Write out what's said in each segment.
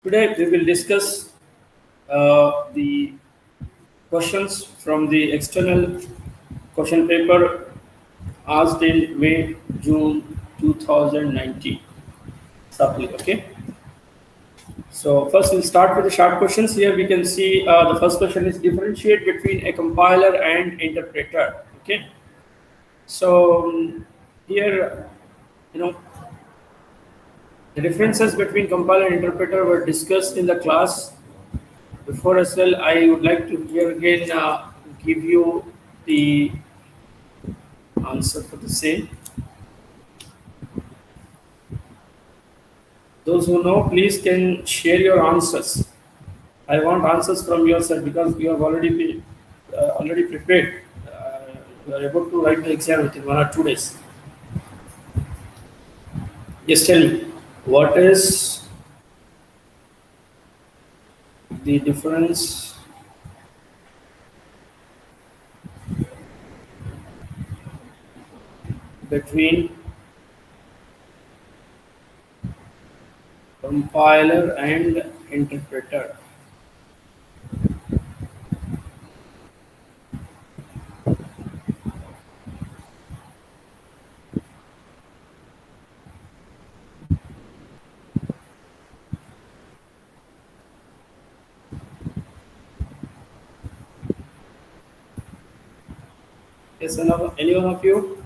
Today we will discuss the questions from the external question paper asked in May, June 2019. Supply, okay. So first we'll start with the short questions. Here we can see the first question is differentiate between a compiler and interpreter. Okay. So here, you know, the differences between compiler and interpreter were discussed in the class before as well. I would like to here again give you the answer for the same. Those who know, please can share your answers. I want answers from your side because you have already prepared. You are able to write the exam within 1 or 2 days. Just tell me, what is the difference between compiler and interpreter? Yes, any one of you?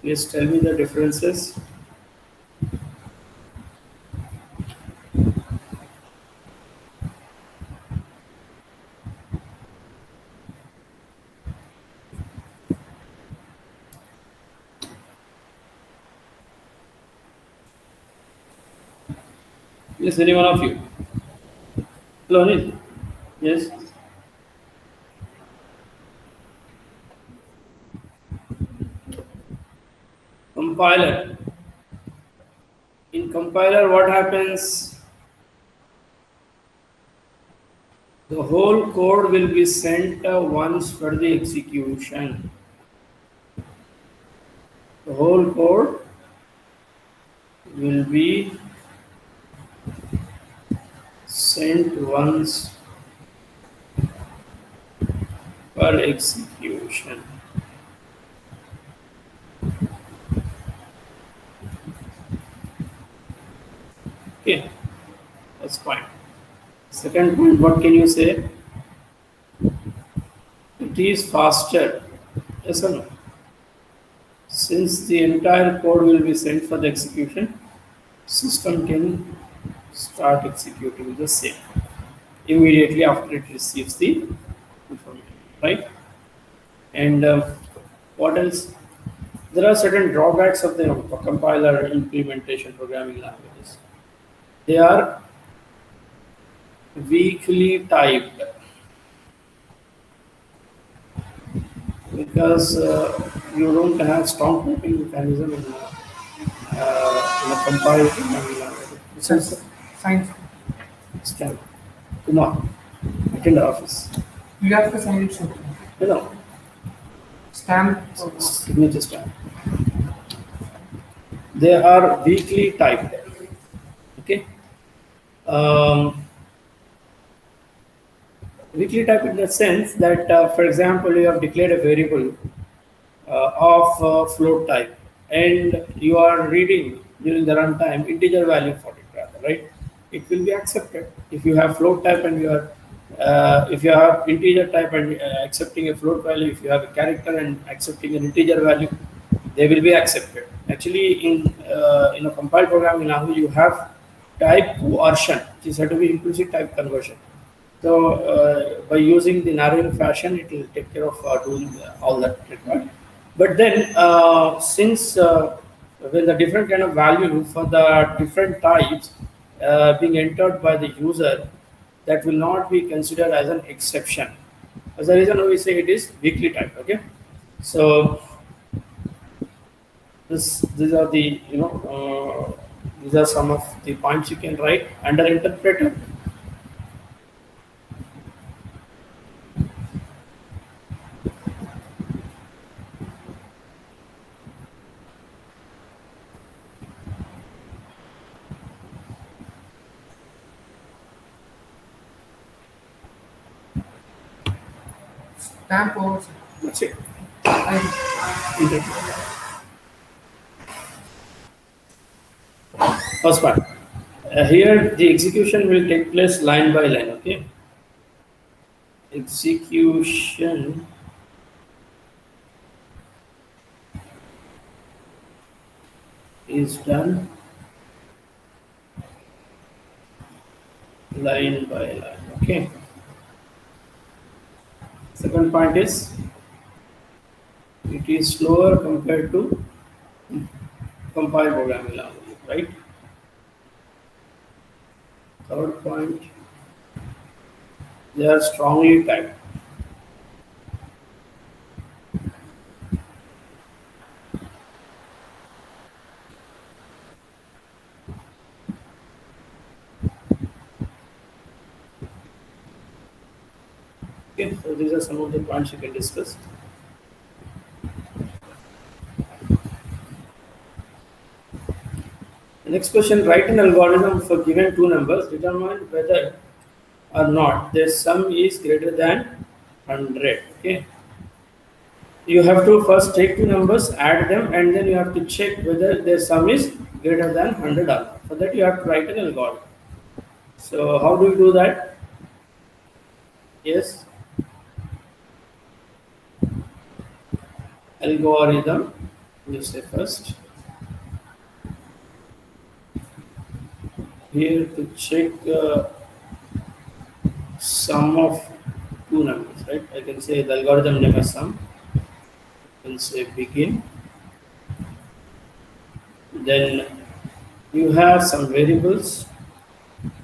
Please tell me the differences. Yes, any one of you? Hello, Anil. Yes. Compiler. In compiler, what happens? The whole code will be sent once for the execution. The whole code will be sent once for execution. Okay, that's fine. Second point, what can you say? It is faster. Yes or no? Since the entire code will be sent for the execution, system can start executing the same immediately after it receives the information, right? And what else? There are certain drawbacks of the compiler implementation programming languages. They are weakly typed because you don't have strong typing mechanism in a compiler programming language. This is Science. scan. Kumar, attend the office. You have to sign it something. You know, Stamp. signature stamp. They are weakly typed. Okay. Um, Weakly typed in the sense that, for example, you have declared a variable of float type, and you are reading during the runtime integer value for it, rather, right? It will be accepted if you have float type and you are if you have integer type and accepting a float value. If you have a character and accepting an integer value, they will be accepted. Actually, in a compiled programming language, you have type coercion, which is said to be implicit type conversion. So by using the narrowing fashion, it will take care of doing all that required. But then, since when the different kind of value for the different types being entered by the user, that will not be considered as an exception. As a reason, we say it is weakly typed. Okay, so these are the these are some of the points you can write under interpreter. Stamp over. That's it. I Enter. First part. Here the execution will take place line by line. Okay. Execution is done line by line. Okay. Second point is it is slower compared to compiled programming language, right? Third point, they are strongly typed. Okay, so these are some of the points you can discuss. The next question, write an algorithm for given two numbers, determine whether or not their sum is greater than 100. Okay, you have to first take two numbers, add them, and then you have to check whether their sum is greater than 100 or not. For that, you have to write an algorithm. So, how do you do that? Yes, algorithm. You say first here to check sum of two numbers, right? I can say the algorithm name is sum. I can say begin. Then you have some variables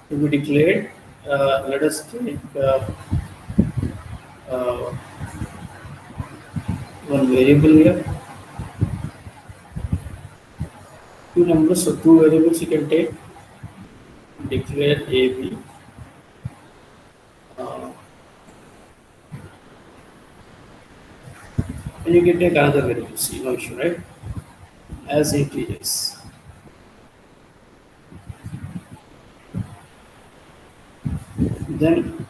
to be declared. Let us take uh, one variable here. Two numbers, so two variables you can take. Declare AB. Uh, and you can take another variable C, no issue, right? As integers. Then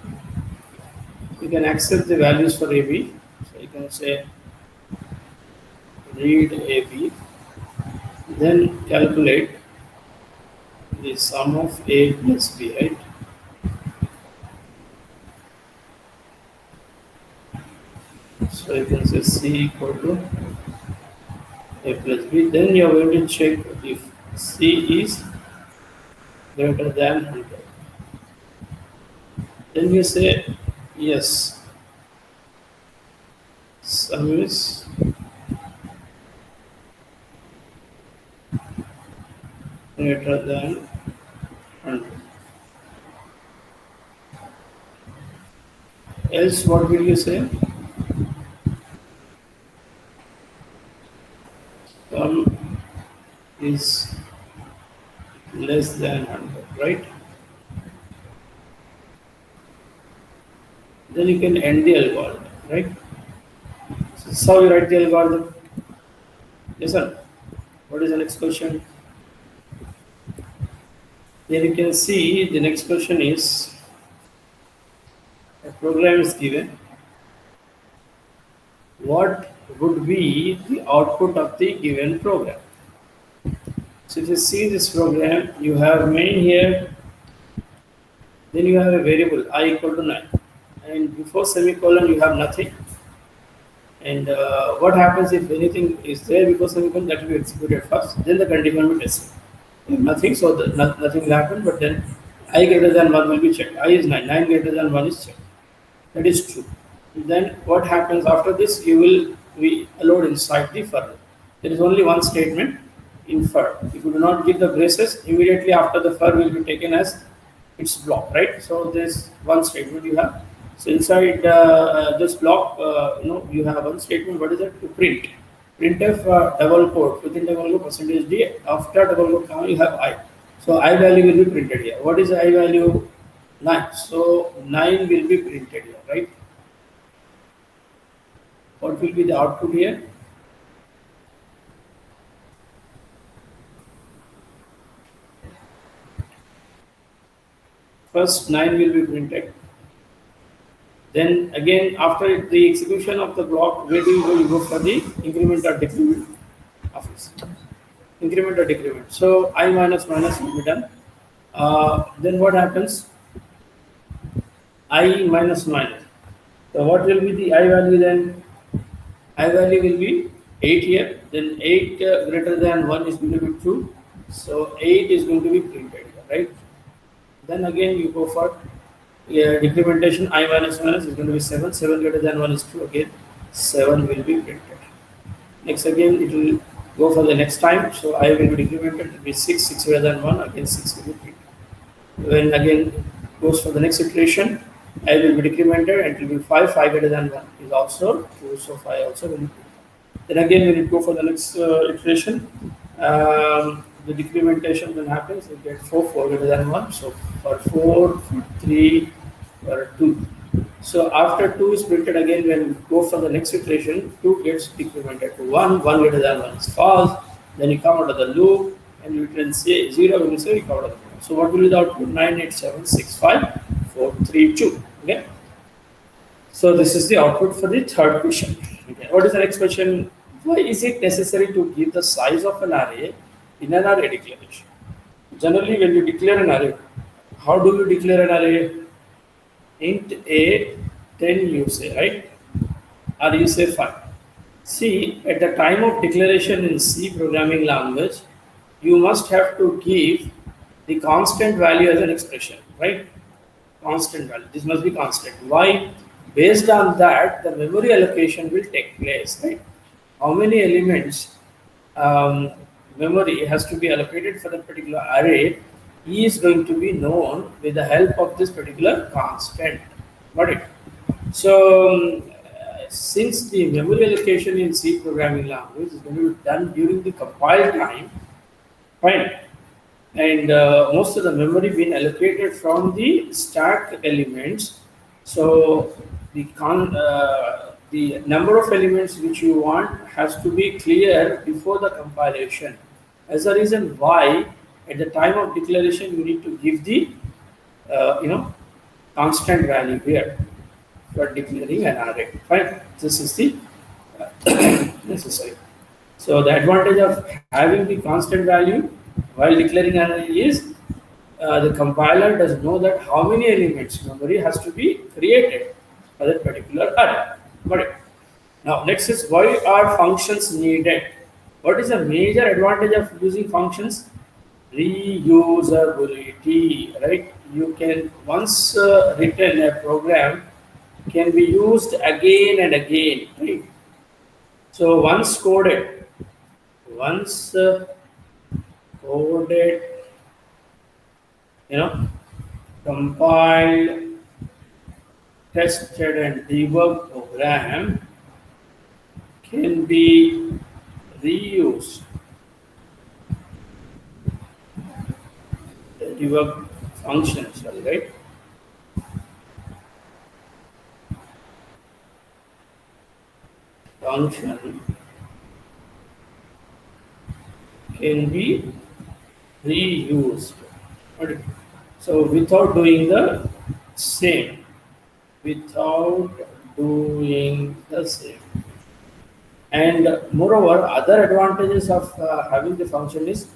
you can accept the values for AB. So you can say read AB, then calculate the sum of A plus B, right? So you can say C equal to A plus B. Then you are going to check if C is greater than 100. Then you say yes, sum is greater than 100. Else, what will you say? Sum is less than 100, right? Then you can end the algorithm, right? So this is how you write the algorithm. Yes, sir. What is the next question? Here you can see the next question is a program is given. What would be the output of the given program? So if you see this program, you have main here, then you have a variable I equal to 9, and before semicolon you have nothing. And what happens if anything is there before semicolon, that will be executed first, then the condition will be tested. If nothing, so nothing will happen, but then I greater than 1 will be checked. I is 9, 9 greater than 1 is checked. That is true. Then what happens after this? You will be allowed inside the for. There is only one statement in for. If you do not give the braces, immediately after the for will be taken as its block, right? So this one statement you have. So inside this block, you have one statement. What is it? To print. Printf double quote within double quote percentage d. After double quote comma, you have I. So I value will be printed here. What is I value? 9. So 9 will be printed here, right? What will be the output here? First 9 will be printed. Then again, after the execution of the block, where do you go? You go for the increment or decrement office. Increment or decrement. So I minus minus will be done. Then what happens? I minus minus. So what will be the I value then? I value will be 8 here. Then 8 greater than 1 is going to be true. So 8 is going to be printed here, right? Then again you go for decrementation. I minus minus is going to be 7. 7 greater than 1 is 2. Again 7 will be printed. Next again it will go for the next time. So I will be decremented. It will be 6. 6 greater than 1. Again 6 will be printed. When again goes for the next iteration, I will be decremented and it will be 5. 5 greater than 1 is also true. So 5 also will be. Then again when it go for the next iteration, the decrementation then happens. You get 4. 4 greater than 1. So for 4, for 3, for 2. So after 2 is printed again, when we go for the next iteration, 2 gets decremented to 1. 1 greater than 1 is false. Then you come out of the loop and you can say 0 when you say you come out of the loop. So what will be the output? 9, 8, 7, 6, 5, 4, 3, 2. Okay. So this is the output for the third question. Okay. What is the next question? Why is it necessary to give the size of an array in an array declaration? Generally, when you declare an array, how do you declare an array? Int a 10 you say, right? Or you say 5. See, at the time of declaration in C programming language, you must have to give the constant value as an expression, right? Constant value. This must be constant. Why? Based on that, the memory allocation will take place, right? How many elements memory has to be allocated for that particular array is going to be known with the help of this particular constant. Got it? So, since the memory allocation in C programming language is going to be done during the compile time, fine, and most of the memory being allocated from the stack elements. So the number of elements which you want has to be clear before the compilation. As a reason why at the time of declaration you need to give the constant value here for declaring an array. Fine, this is the necessary. So the advantage of having the constant value while declaring an array is the compiler does know that how many elements memory has to be created for that particular array. Got it? Now next is, why are functions needed? What is the major advantage of using functions? Reusability, right? You can once written a program can be used again and again, right? So once coded, compiled, tested and debugged program can be reused. The debug function, sorry, right? Function can be reused. Okay. So without doing the same. And moreover, other advantages of having the function is,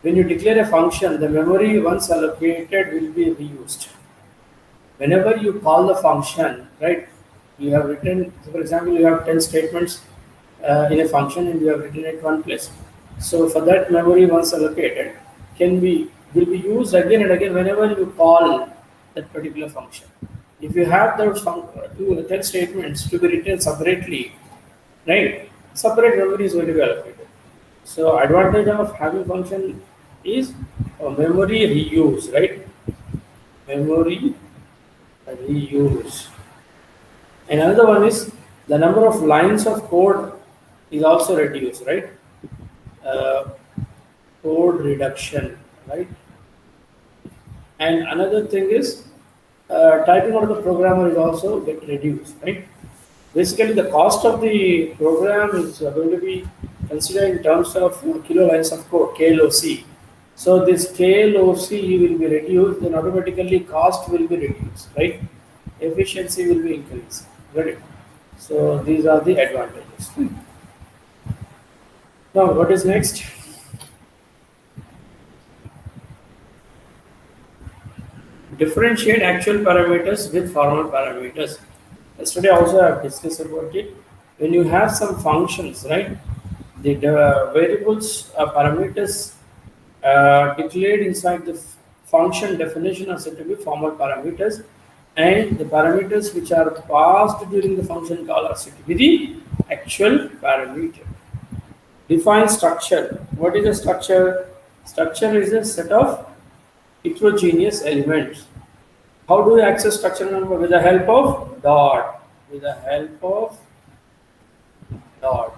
when you declare a function, the memory once allocated will be reused. Whenever you call the function, right, you have written, for example, you have 10 statements in a function and you have written it one place. So for that, memory once allocated will be used again and again whenever you call that particular function. If you have those 10 statements to be written separately, right, separate memory is going to be allocated. So advantage of having function is memory reuse, right? Memory reuse. And another one is the number of lines of code is also reduced, right? Code reduction, right? And another thing is typing out of the programmer is also get reduced, right? Basically, the cost of the program is going to be considered in terms of kilo lines of code, KLOC. So this KLOC will be reduced, then automatically cost will be reduced, right? efficiency will be increased. Got it? So these are the advantages. Now, what is next? Differentiate actual parameters with formal parameters. Yesterday also I have discussed about it. When you have some functions, right? The variables parameters declared inside the function definition are said to be formal parameters, and the parameters which are passed during the function call are said to be the actual parameter. Define structure. What is a structure? Structure is a set of heterogeneous elements. How do you access structure number? With the help of dot. With the help of dot.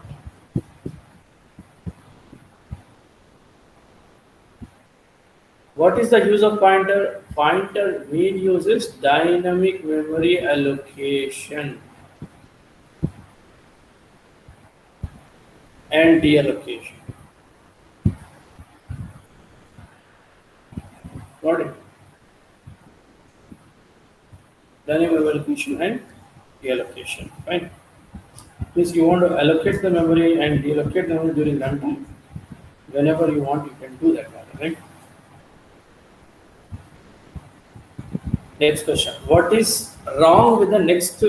What is the use of pointer? Pointer main use is dynamic memory allocation and deallocation. Got it? Dynamic allocation and deallocation. Fine. Means you want to allocate the memory and deallocate the memory during runtime. Whenever you want, you can do that, right? Next question. What is wrong with the next?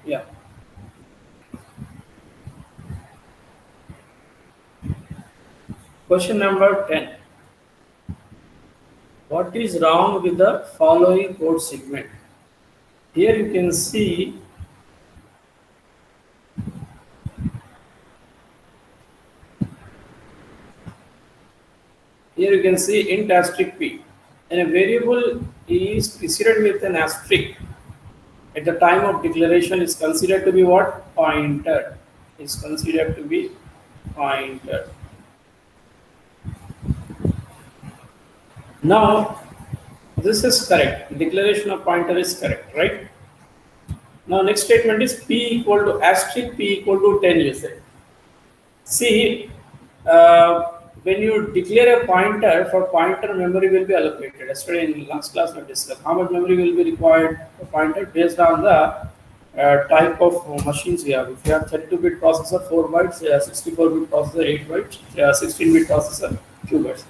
Yeah. Question number 10. What is wrong with the following code segment? Here you can see int asterisk p, and a variable is preceded with an asterisk at the time of declaration is considered to be what? Pointer. Is considered to be pointer. Now, this is correct. Declaration of pointer is correct, right? Now, next statement is p equal to asterisk p equal to 10, you say. See, when you declare a pointer, for pointer memory will be allocated. Yesterday in last class we discussed how much memory will be required for pointer based on the type of machines we have. If you have 32-bit processor, 4 bytes, 64-bit processor, 8 bytes, 16-bit processor, 2 bytes.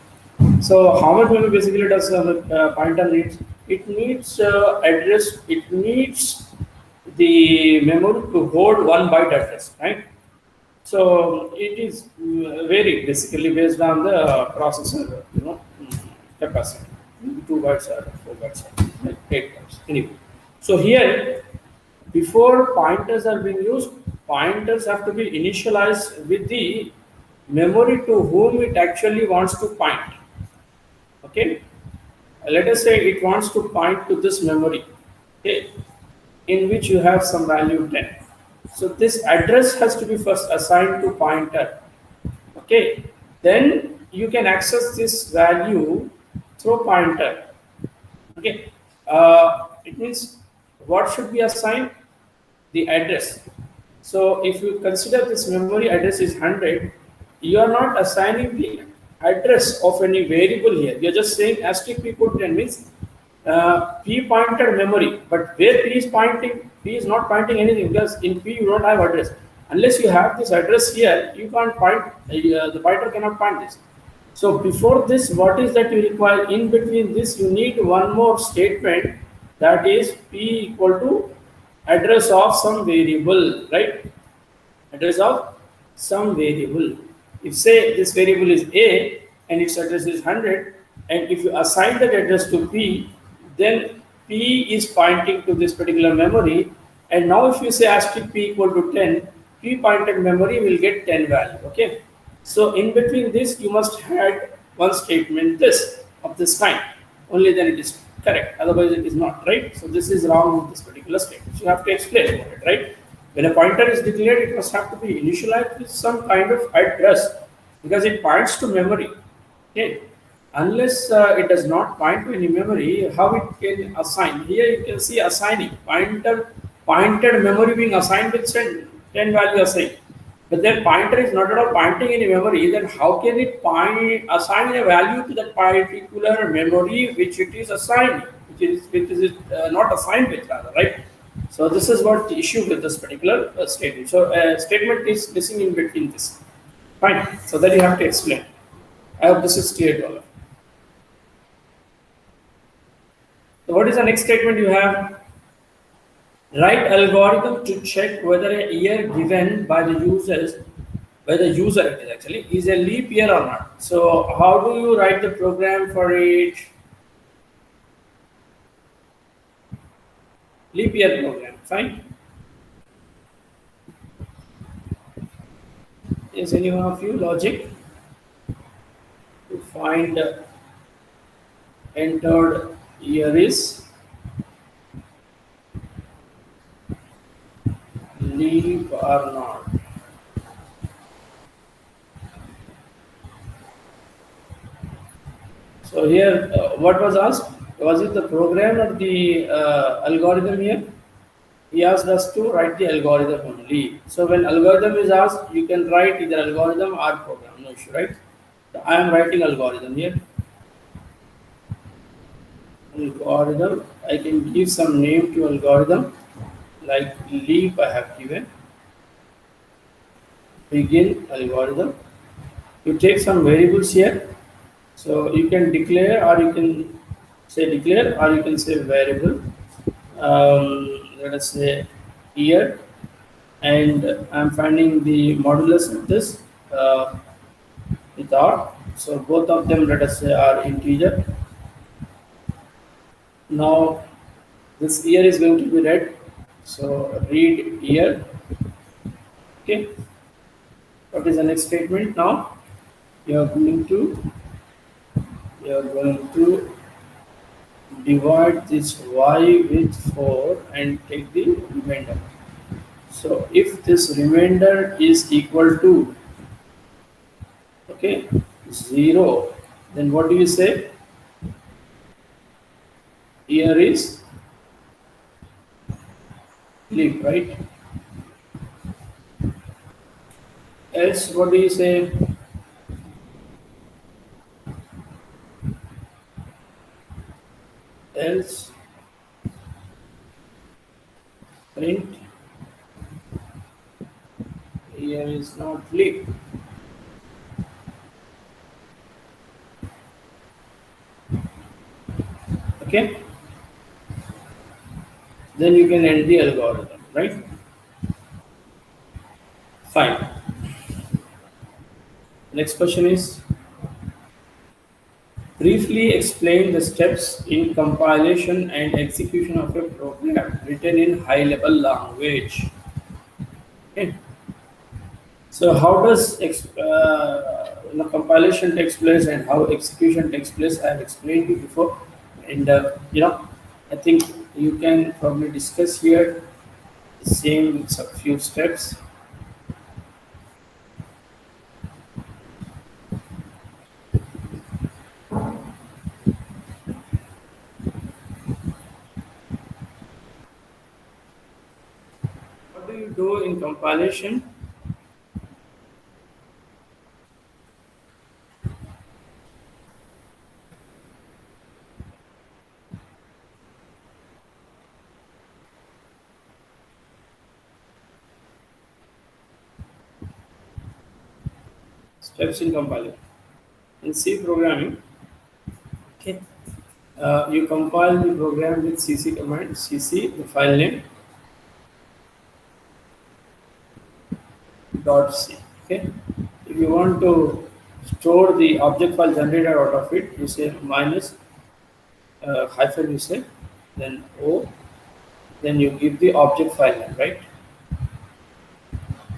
So how much memory basically does the pointer needs? It needs address. It needs the memory to hold 1 byte address, right? So it is varied basically based on the processor, capacity. 2 bytes or 4 bytes, or 8 bytes. Anyway, so here before pointers are being used, pointers have to be initialized with the memory to whom it actually wants to point. Okay, let us say it wants to point to this memory, okay, in which you have some value 10. So this address has to be first assigned to pointer. Okay, then you can access this value through pointer. Okay, it means what should be assigned? The address. So if you consider this memory address is 100, you are not assigning the address of any variable here. You are just saying asterisk p equal to 10 means p pointed memory, but where p is pointing, p is not pointing anything because in p you don't have address. Unless you have this address here, you can't point, the pointer cannot point this. So before this, what is that you require? In between this, you need one more statement, that is p equal to address of some variable, right? Address of some variable. If say this variable is a and its address is 100, and if you assign that address to p, then p is pointing to this particular memory. And now if you say asterisk p equal to 10, p pointed memory will get 10 value. Okay, so in between this you must add one statement this of this kind, only then it is correct, otherwise it is not, right? So this is wrong with this particular statement. So you have to explain about it, right? When a pointer is declared, it must have to be initialized with some kind of address because it points to memory. Okay, unless it does not point to any memory, how it can assign? Here you can see assigning pointed memory being assigned with 10 value assigned. But then pointer is not at all pointing any memory, then how can it assign a value to that particular memory which it is assigned, which is not assigned with rather, right? So this is what the issue with this particular statement. So statement is missing in between this. Fine. So that you have to explain. I hope this is clear to all. So what is the next statement you have? Write algorithm to check whether a year given by the users, by the user it is actually, is a leap year or not. So how do you write the program for it? Leap year program, fine. Is any one of you logic to find entered year is leap or not? So here, what was asked? Was it the program or the algorithm here? He asked us to write the algorithm only. So when algorithm is asked, you can write either algorithm or program, no issue, right? So I am writing algorithm here. Algorithm, I can give some name to algorithm, like leap I have given. Begin algorithm. You take some variables here. So you can declare or you can say declare or you can say variable. Let us say year, and I'm finding the modulus of this with R. So both of them, let us say, are integer. Now this year is going to be read. So read year. Okay. What is the next statement now? You are going to divide this y with 4 and take the remainder. So if this remainder is equal to, okay, 0, then what do you say? Here is leap, right? Else, what do you say? Else, print here is not leap. Okay, then you can end the algorithm, right? Fine. Next question is, briefly explain the steps in compilation and execution of a program written in high level language. Okay. So how does compilation takes place and how execution takes place? I have explained to you before, and I think you can probably discuss here the same with a few steps. What do you do in compilation? Steps in compiling. In C programming, okay, you compile the program with cc command, cc the file name dot c. Okay, if you want to store the object file generated out of it, you say minus hyphen, you say, then o, then you give the object file name, right?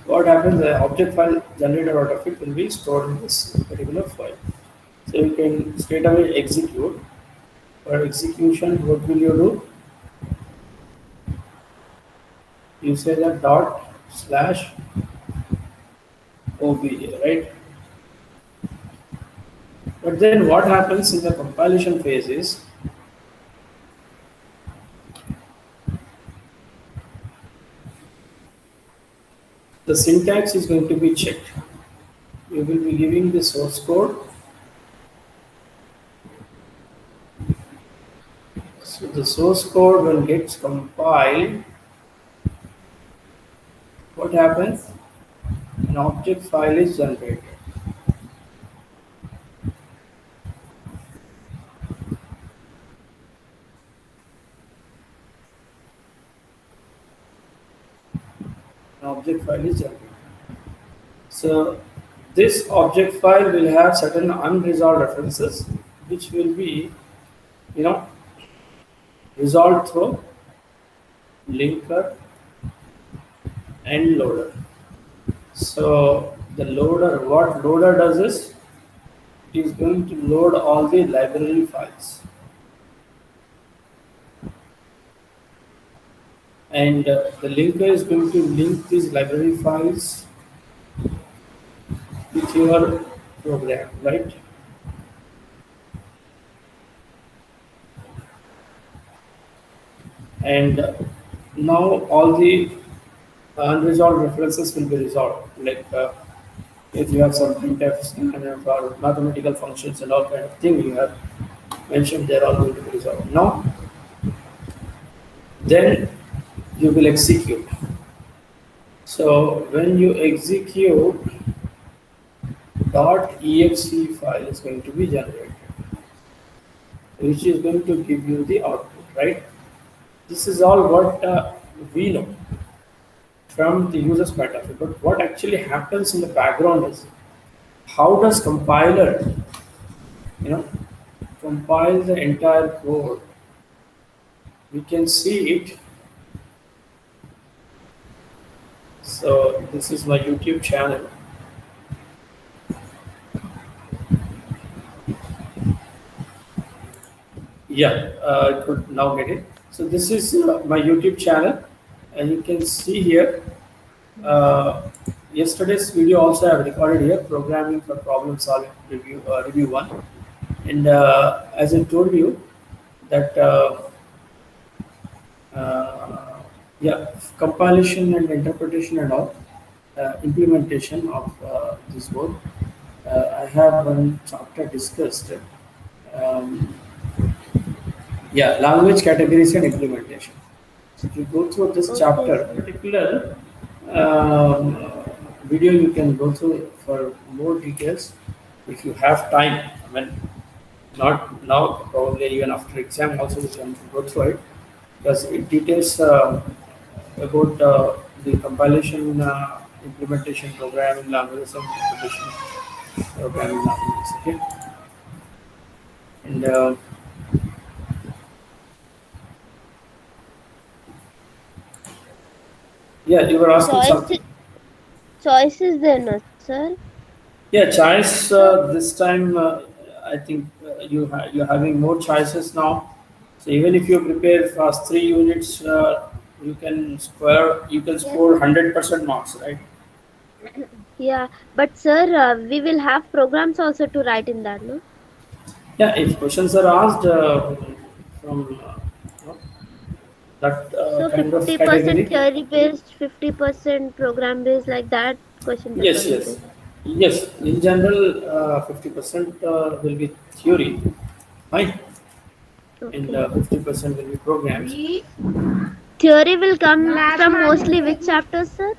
What happens? The object file generated out of it will be stored in this particular file. So you can straight away execute. For execution, what will you do? You say that dot slash obj, right? But then what happens in the compilation phase is, the syntax is going to be checked. You will be giving the source code. So the source code when gets compiled, what happens? An object file is generated. An object file is generated. So this object file will have certain unresolved references, which will be, you know, resolved through linker and loader. So the loader, what loader does is, it is going to load all the library files, and the linker is going to link these library files with your program, right? And now all the unresolved references will be resolved. Like if you have some printf kind of or mathematical functions and all kind of thing you have mentioned, they're all going to be resolved. Now, then you will execute. So when you execute, .exe file is going to be generated, which is going to give you the output, right? This is all what we know from the user's point of view. But what actually happens in the background is, how does compiler, you know, compile the entire code? We can see it. So this is my YouTube channel. Yeah, I could now get it. So this is my YouTube channel, and you can see here. Yesterday's video also I have recorded here, programming for problem solving review one, and as I told you that yeah, compilation and interpretation and all implementation of this board. I have one chapter discussed. Um, yeah, language categories and implementation. So if you go through this chapter, particular video, you can go through for more details if you have time. I mean, not now, probably even after exam also you can go through it, because it details about the compilation, implementation, programming languages, and implementation programming languages. Okay, and yeah, you were asking something. Choices there, no, sir? Yeah, choice this time. I think you're having more choices now. So even if you prepare first 3 units, you can score 100% marks, right? Yeah, but sir, we will have programs also to write in that, no? Yeah, if questions are asked from you know, that So kind of 50% category. theory based, 50% program based, like that question paper Yes, will yes, be. yes. In general, 50% will be theory, fine, and Okay. 50% will be programs. Theory will come from mostly which chapters, sir?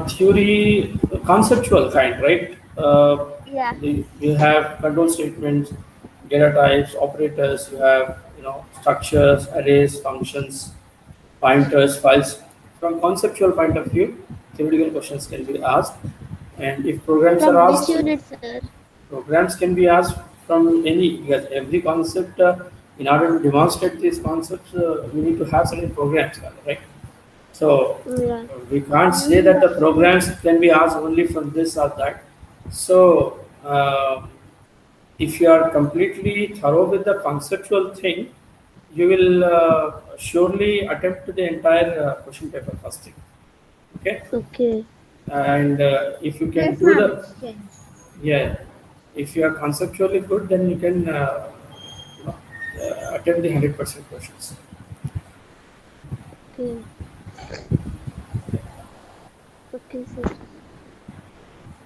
Theory, conceptual kind, right? Yeah. You have control statements, data types, operators. You have structures, arrays, functions, pointers, files. From conceptual point of view, theoretical questions can be asked, and if programs are From which asked, unit, sir? programs can be asked from any, because every concept. In order to demonstrate these concepts, we need to have certain programs, right? So Yeah. we can't say that the programs can be asked only from this or that. So if you are completely thorough with the conceptual thing, you will surely attempt the entire question paper first thing. Okay, Okay. and if you can do the, yeah, if you are conceptually good, then you can you know, attempt the 100% questions. Okay. Okay, sir.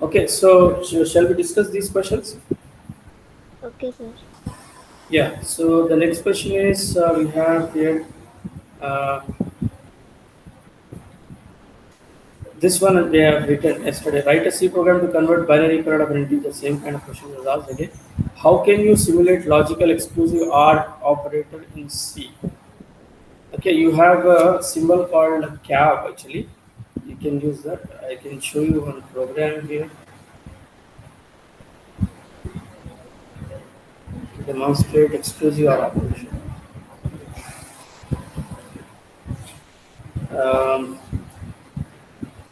Okay, so shall we discuss these questions? Okay, sir. Yeah, so the next question is we have here uh, this one they have written yesterday. Write a C program to convert binary code of an integer. Same kind of question was asked again. How can you simulate logical exclusive OR operator in C? Okay, you have a symbol called cab actually. You can use that. I can show you one program here to demonstrate exclusive OR operation. Um,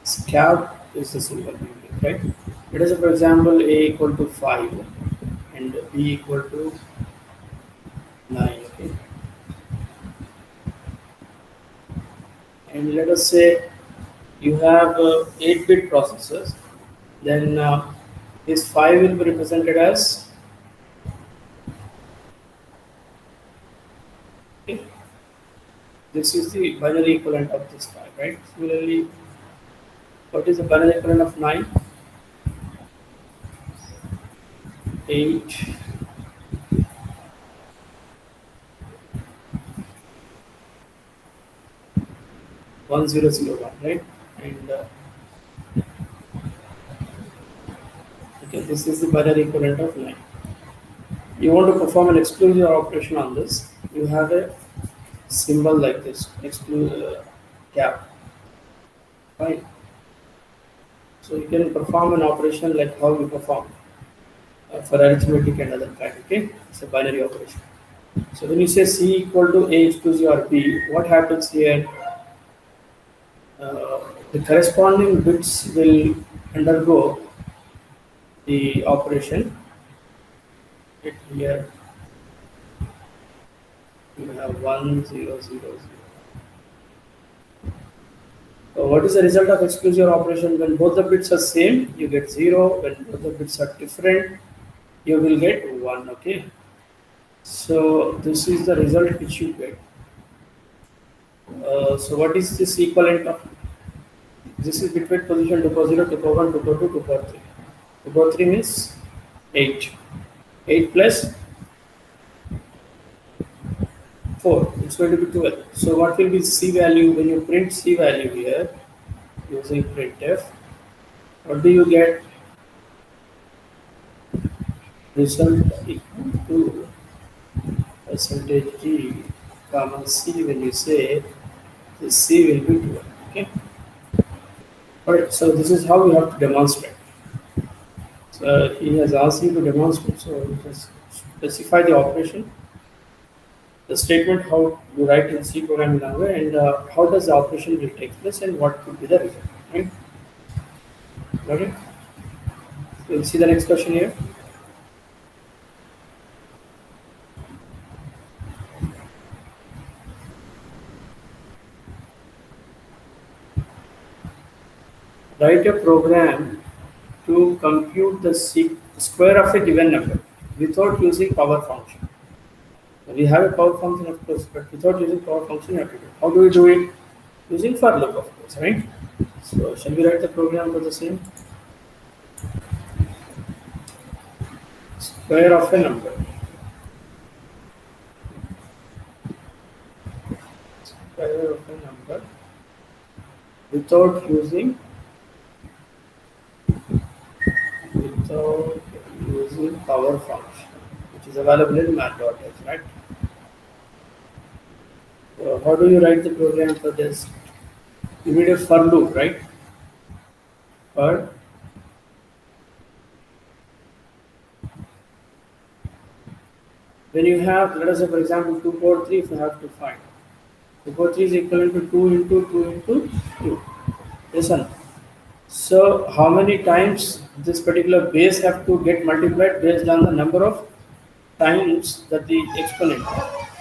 Scab is the symbol, right? Let us say, for example, a equal to 5 and b equal to 9. Okay, and let us say you have 8-bit processors, then this 5 will be represented as, okay, this is the binary equivalent of this 5, right? Similarly, what is the binary equivalent of 9? 8, 1001, right? And okay, this is the binary equivalent of 9. You want to perform an exclusive operation on this, you have a symbol like this, exclude cap, right? So you can perform an operation like how you perform for arithmetic and other kind. Okay, it's a binary operation. So when you say C equal to A exclusive or B, what happens here? The corresponding bits will undergo the operation. Here you have 1 0 0 0. What is the result of exclusive operation? When both the bits are same, you get 0. When both the bits are different, you will get 1. Okay. So this is the result which you get. So what is this equivalent of? This is between position 2 power 0, 2 power 1, 2 power 2, 2 power 3. 2 power 3 means 8. 8 plus 4. It's going to be 12. So what will be C value when you print C value here using printf? What do you get? Result equal to percentage d comma C. When you say the C will be 12. Okay. Alright, so this is how we have to demonstrate. So he has asked you to demonstrate. So you just specify the operation, the statement how you write in C programming language, and how does the operation will take place, and what could be the result. Right? Okay. We'll see the next question here. Write a program to compute the square of a given number without using power function. We have a power function, of course, but without using power function, you have to do. How do we do it? Using for loop, of course, right? So, shall we write the program for the same? Square of a number. Square of a number without using power function, which is available in math.h, right? So how do you write the program for this? You need a for loop, right? For when you have, let us say for example, 2 power 3, if you have to find 2 power 3 is equivalent to 2 into 2 into 2. Yes or no? So how many times this particular base have to get multiplied based on the number of times that the exponent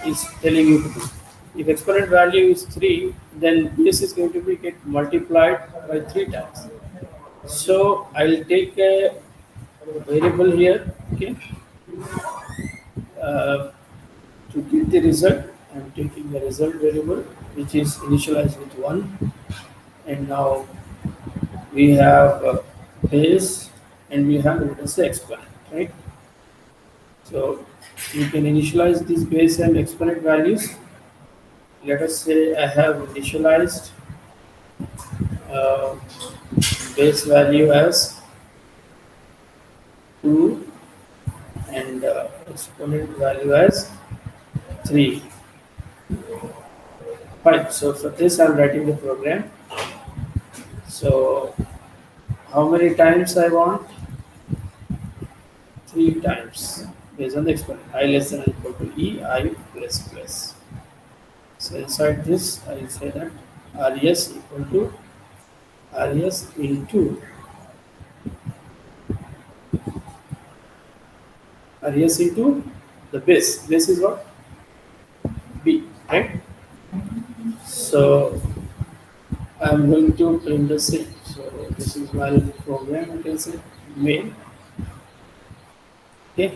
is telling you to do. If exponent value is 3, then base is going to be get multiplied by 3 times. So I'll take a variable here, okay, uh, to get the result. I'm taking the result variable which is initialized with 1, and now we have base, and we have, let us say, exponent, right? So you can initialize these base and exponent values. Let us say I have initialized uh, base value as 2 and exponent value as 3. Fine. So for this, I'm writing the program. So how many times I want? 3 times based on the exponent. I less than or equal to e I plus plus. So inside this, I will say that res equal to res into res into the base. Base is what? B, right? So I'm going to print the same. So this is my program. I can say main. Okay.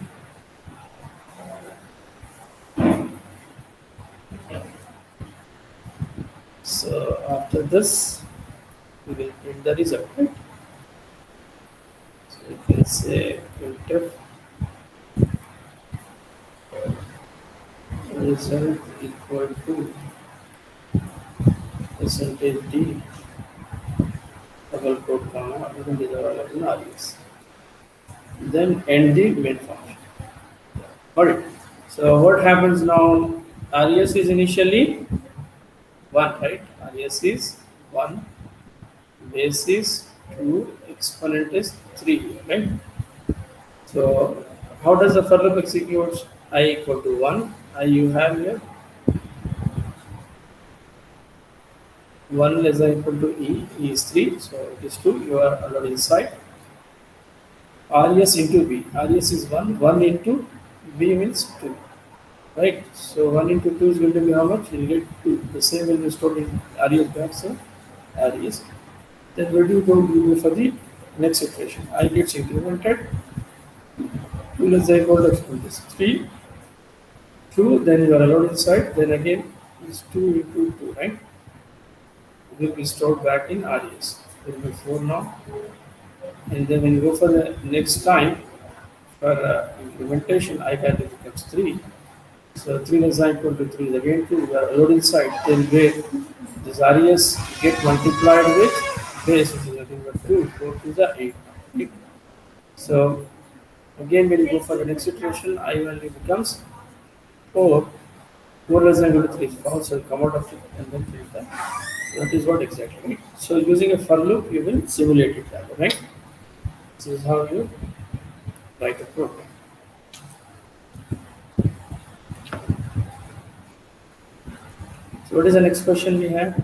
So after this, we will print the result. Right? So you can say printf result equal to percentage d double quote comma even developed in res. Then end the main function. Alright. So what happens now? Res is initially 1, right? Res is 1, base is 2, exponent is 3, right? So how does the for loop execute? I equal to 1. I you have here 1 less than equal to e is 3, so it is 2. You are already inside. Res into b. Res is 1. 1 into b means 2. Right? So 1 into 2 is going to be how much? You'll get 2. The same will be stored in res back, so res. Then what do you go? You go for the next iteration. I gets incremented. 2 less than equal to exponent is 3. 2, then you are allowed inside. Then again is 2 into 2, right? It will be stored back in res. It will be 4 now. And then when you go for the next time for implementation, I value becomes 3. So 3 less than equal to 3 is again 2. We are allowed inside. Then where this res get multiplied with base, which is nothing but 2. 4 to the 8. Right? So again, when you go for the next iteration, I value becomes 4. 4 less than equal to 3 is false, so come out of it and then print that. That is what exactly. Right? So using a for loop, you will simulate it that way, right? This is how you write a program. So what is the next question we have?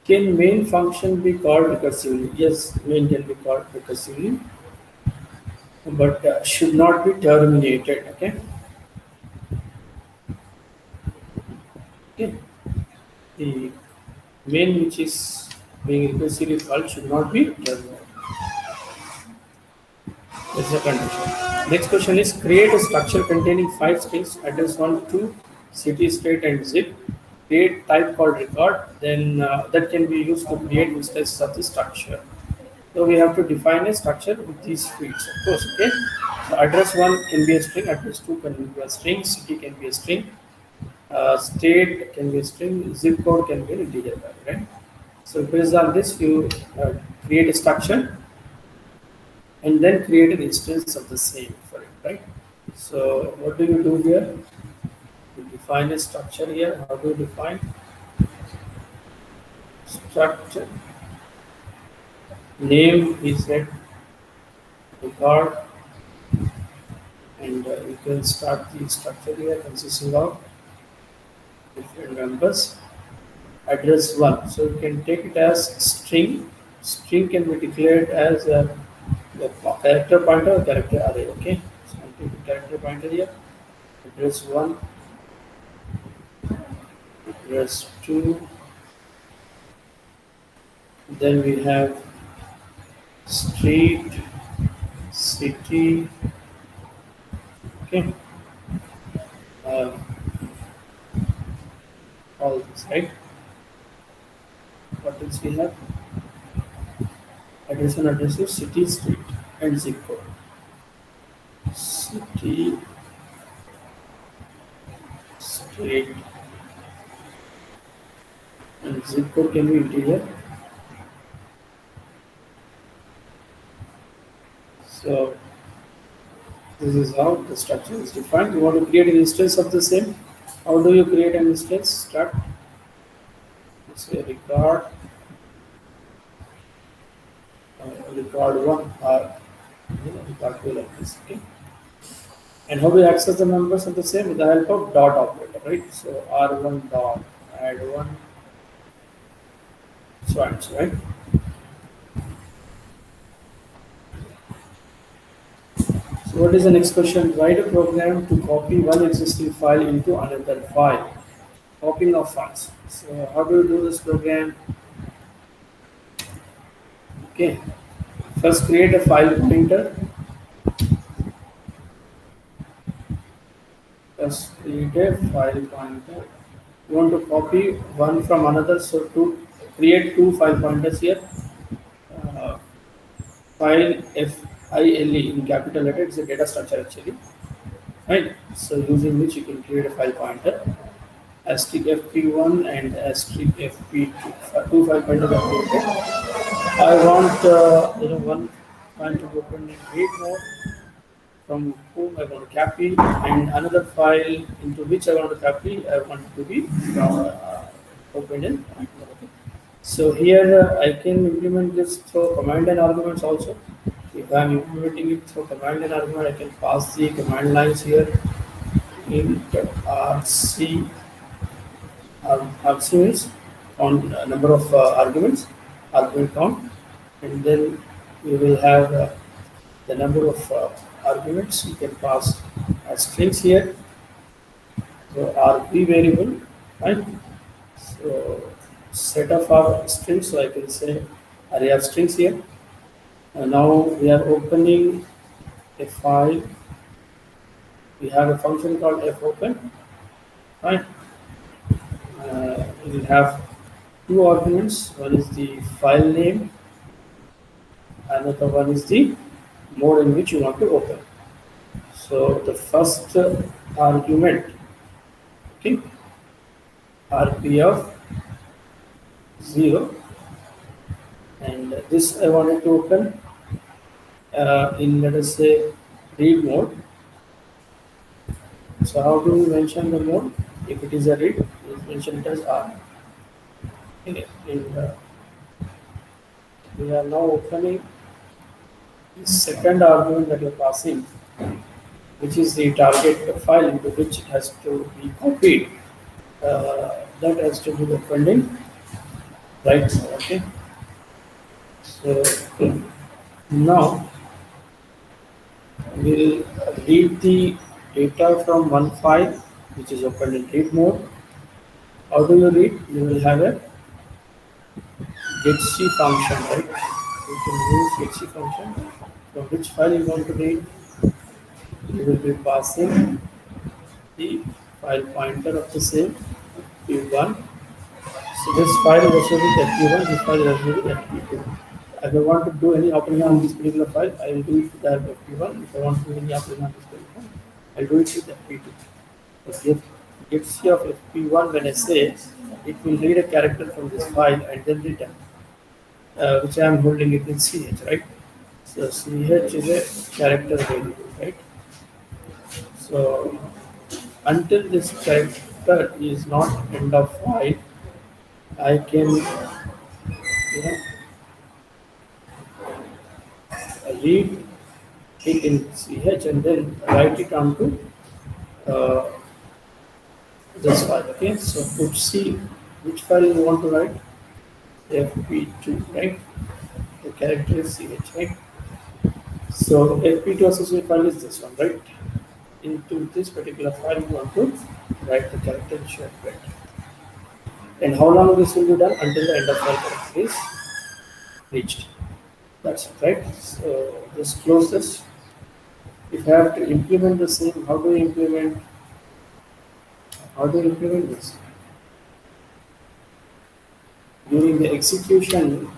Can main function be called recursively? Yes, main can be called recursively, but should not be terminated. Okay. Okay. The main which is being recursively called should not be terminated. That's the condition. Next question is create a structure containing 5 strings, address 1, 2, city, state, and zip. Create type called record. Then that can be used to create instances of the structure. So we have to define a structure with these fields, of course. Okay. So address 1 can be a string, address 2 can be a string, city can be a string, state can be a string, zip code can be an integer value, right? So based on this, you create a structure and then create an instance of the same for it, right? So what do you do here? You define a structure here. How do you define structure? Name is that record, and you can start the structure here consisting of different members. Address 1. So you can take it as string. String can be declared as the character pointer or character array. Okay. So I'll take the character pointer here. Address 1, address 2. Then we have street, city. Okay. Uh, all this, right? What else we have? Address and address is city, street, and zip code. City, street, and zip code can be integer. So this is how the structure is defined. You want to create an instance of the same. How do you create an instance? Start. Say record record one or record two like this. Okay. And how do you access the members of the same with the help of dot operator, right? So R1 dot add one, so and so, right? So what is the next question? Write a program to copy one existing file into another file. Copying of files. So how do you do this program? Okay. First create a file pointer. First create a file pointer. You want to copy one from another, so to create two file pointers here. Uh, File file in capital letter, it's a data structure actually, right? So using which you can create a file pointer, asterisk fp1 and asterisk fp2, two file pointers are created. I want one file to be open in read mode, from whom I want to copy, and another file into which I want to copy, I want it to be opened in write mode. Okay. So here I can implement this through command and arguments also. If I am implementing it through command and argument, I can pass the command lines here. Int rc, rc means on number of arguments, argument count, and then we will have the number of arguments. You can pass as strings here. So rb variable, right? So set of our strings. So I can say array of strings here. Now we are opening a file. We have a function called fopen, right? It will have two arguments. One is the file name, another one is the mode in which you want to open. So the first argument, okay, rp of 0, and this I wanted to open in, let us say, read mode. So how do we mention the mode? If it is a read, we mention it as R. Okay. And we are now opening the second argument that you're passing, which is the target file into which it has to be copied. That has to be opened in right now. Okay. So now we'll read the data from one file which is opened in read mode. How do you read? You will have a getC function, right? You can use getC function from which file you want to read. You will be passing the file pointer of the same fp1. So this file is also with fp1, this file is also with fp2. If I want to do any operation on this particular file, I will do it with the fp1. If I want to do any operation on this particular file, I'll do it with fp2. So getC of fp1, when I say, it will read a character from this file and then return, which I am holding it in ch, right? So ch is a character variable, right? So until this character is not end of file, I can read it in ch and then write it onto uh, this file. Okay, so put c, which file you want to write? fp2, right? The character is ch, right? So fp2 associated file is this one, right? Into this particular file, you want to write the character which you have read. And how long this will be done? Until the end of file character is reached. That's it, right? So just close this. If I have to implement the same, how do you implement? How do you implement this? During the execution,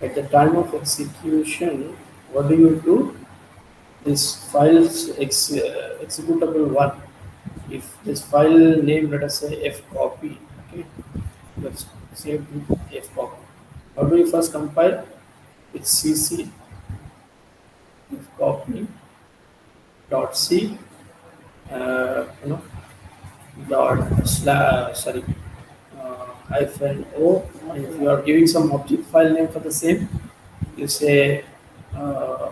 At the time of execution, what do you do? This file's executable one. If this file name, let us say f copy, okay, let's save with f copy. How do you first compile? It's cc f copy dot c, you know, dot slash sorry hyphen o. And if you are giving some object file name for the same, you say uh,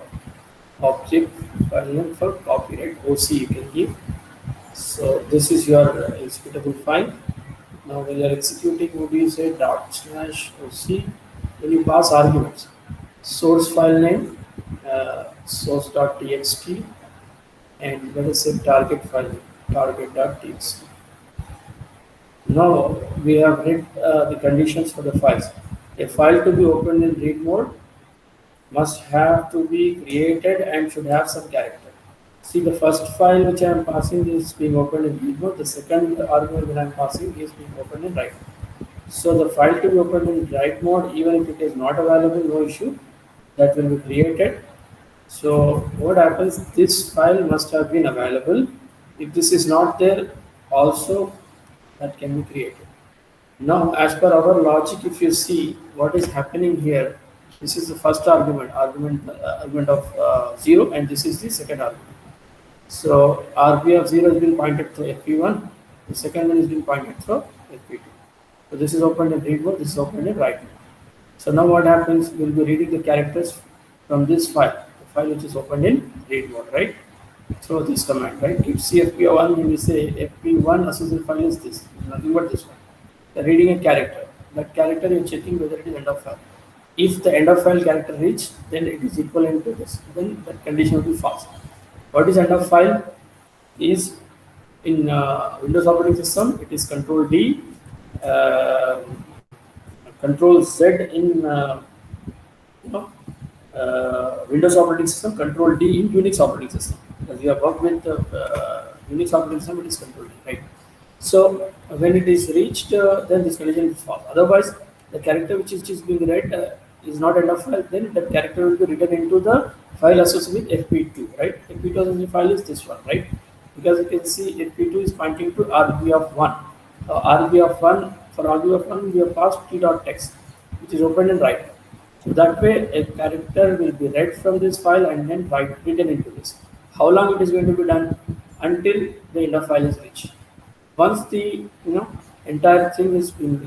object file name for copyright OC you can give. So this is your executable file. Now when you are executing, would you say dot slash OC? Then you pass arguments. Source file name, source.txt, and let us say target file name, target.txt. Now we have read the conditions for the files. A file to be opened in read mode must have to be created and should have some character. See, the first file which I am passing is being opened in read mode. The second argument that I am passing is being opened in write mode. So the file to be opened in write mode, even if it is not available, no issue, that will be created. So what happens? This file must have been available. If this is not there, also that can be created. Now, as per our logic, if you see what is happening here, this is the first argument of 0, and this is the second argument. So RB of 0 has been pointed to FP1, the second one is being pointed to FP2. So this is opened in read mode, this is opened in write mode. So now what happens? We'll be reading the characters from this file, the file which is opened in read mode, right? So this command, right? If CFP1, when we say FP1 associated file is this, nothing but this one. You're reading a character. That character you're checking whether it is end of file. If the end of file character reach, then it is equivalent to this. Then that condition will be false. What is end of file? Is in Windows operating system, it is Control D, Control Z in Windows operating system, Control D in Unix operating system. Because we have worked with Unix operating system, it is Control D, right? So when it is reached, then this condition is false. Otherwise, the character which is being read is not end of file. Then that character will be written into the file associated with FP2, right? FP2 associated file is this one, right? Because you can see FP2 is pointing to RB of 1. RB of 1, for RB of 1, we have passed t.text, which is open and write. So that way, a character will be read from this file and then written into this. How long it is going to be done? Until the end of file is reached. Once the entire thing is being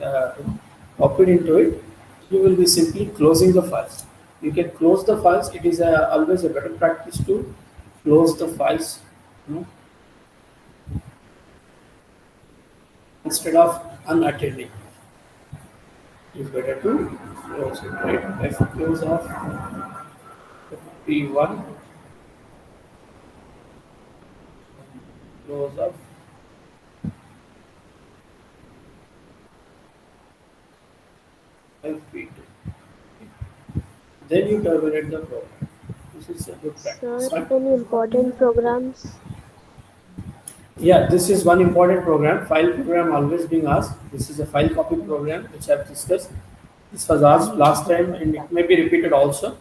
copied into it, you will be simply closing the files. You can close the files. It is always a better practice to close the files, instead of unattending. It's better to close it, right? F close of P1, close of FP2. Then you terminate the program. This is a good practice. Sir, any important programs? Yeah, this is one important program. File program always being asked. This is a file copy program which I have discussed. This was asked last time and it may be repeated also.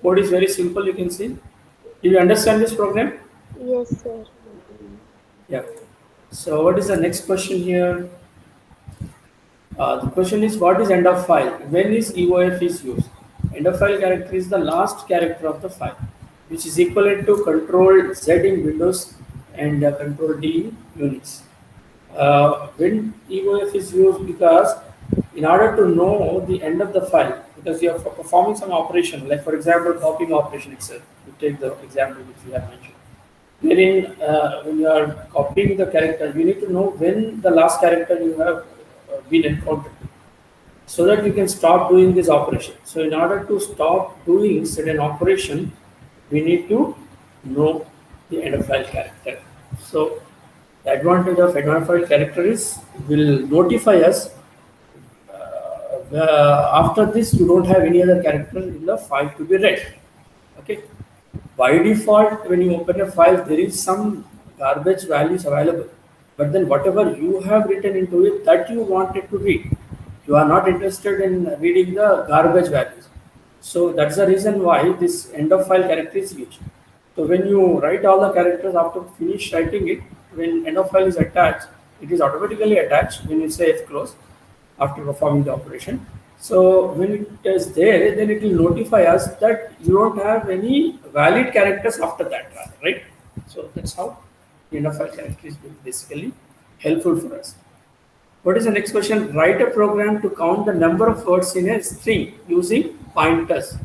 Code is very simple, you can see. Do you understand this program? Yes, sir. Yeah. So what is the next question here? The question is, what is end of file? When is EOF is used? End of file character is the last character of the file, which is equivalent to Control Z in Windows and Control D in Unix. When EOF is used, because in order to know the end of the file, because you are performing some operation, like for example, copying operation itself. We take the example which we have mentioned. Wherein when you are copying the character, you need to know when the last character you have been encountered, so that you can stop doing this operation. So in order to stop doing certain operation, we need to know the end of file character. So the advantage of end of file character is it will notify us. After this, you don't have any other character in the file to be read. Okay. By default, when you open a file, there is some garbage values available. But then whatever you have written into it, that you wanted to read. You are not interested in reading the garbage values. So that's the reason why this end of file character is used. So when you write all the characters after finish writing it, when end of file is attached, it is automatically attached when you say F close after performing the operation. So when it is there, then it will notify us that you don't have any valid characters after that, rather, right? So that's how the end of file character is basically helpful for us. What is the next question? Write a program to count the number of words in a string using pointers.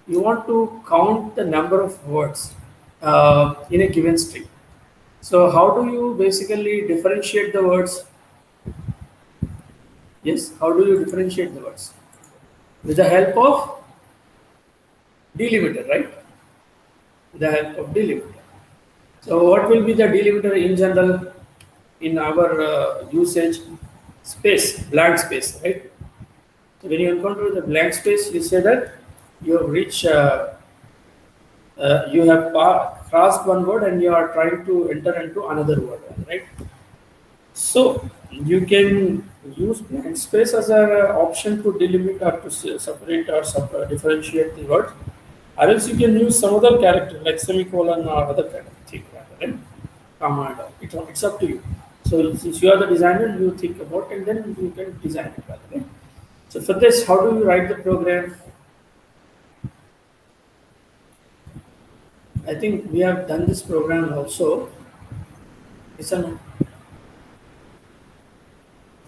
You want to count the number of words in a given string. So how do you basically differentiate the words? Yes, how do you differentiate the words? With the help of delimiter, right? With the help of delimiter. So what will be the delimiter in general in our usage? Space, blank space, right? So when you encounter the blank space, you say that you have reached, you have crossed one word and you are trying to enter into another word, right? So you can use blank space as an option to delimit or to separate or differentiate the word. Or else you can use some other character like semicolon or other kind of thing, right? Comma and all. It's up to you. So since you are the designer, you think about and then you can design it, right? So for this, how do you write the program? I think we have done this program also. Listen.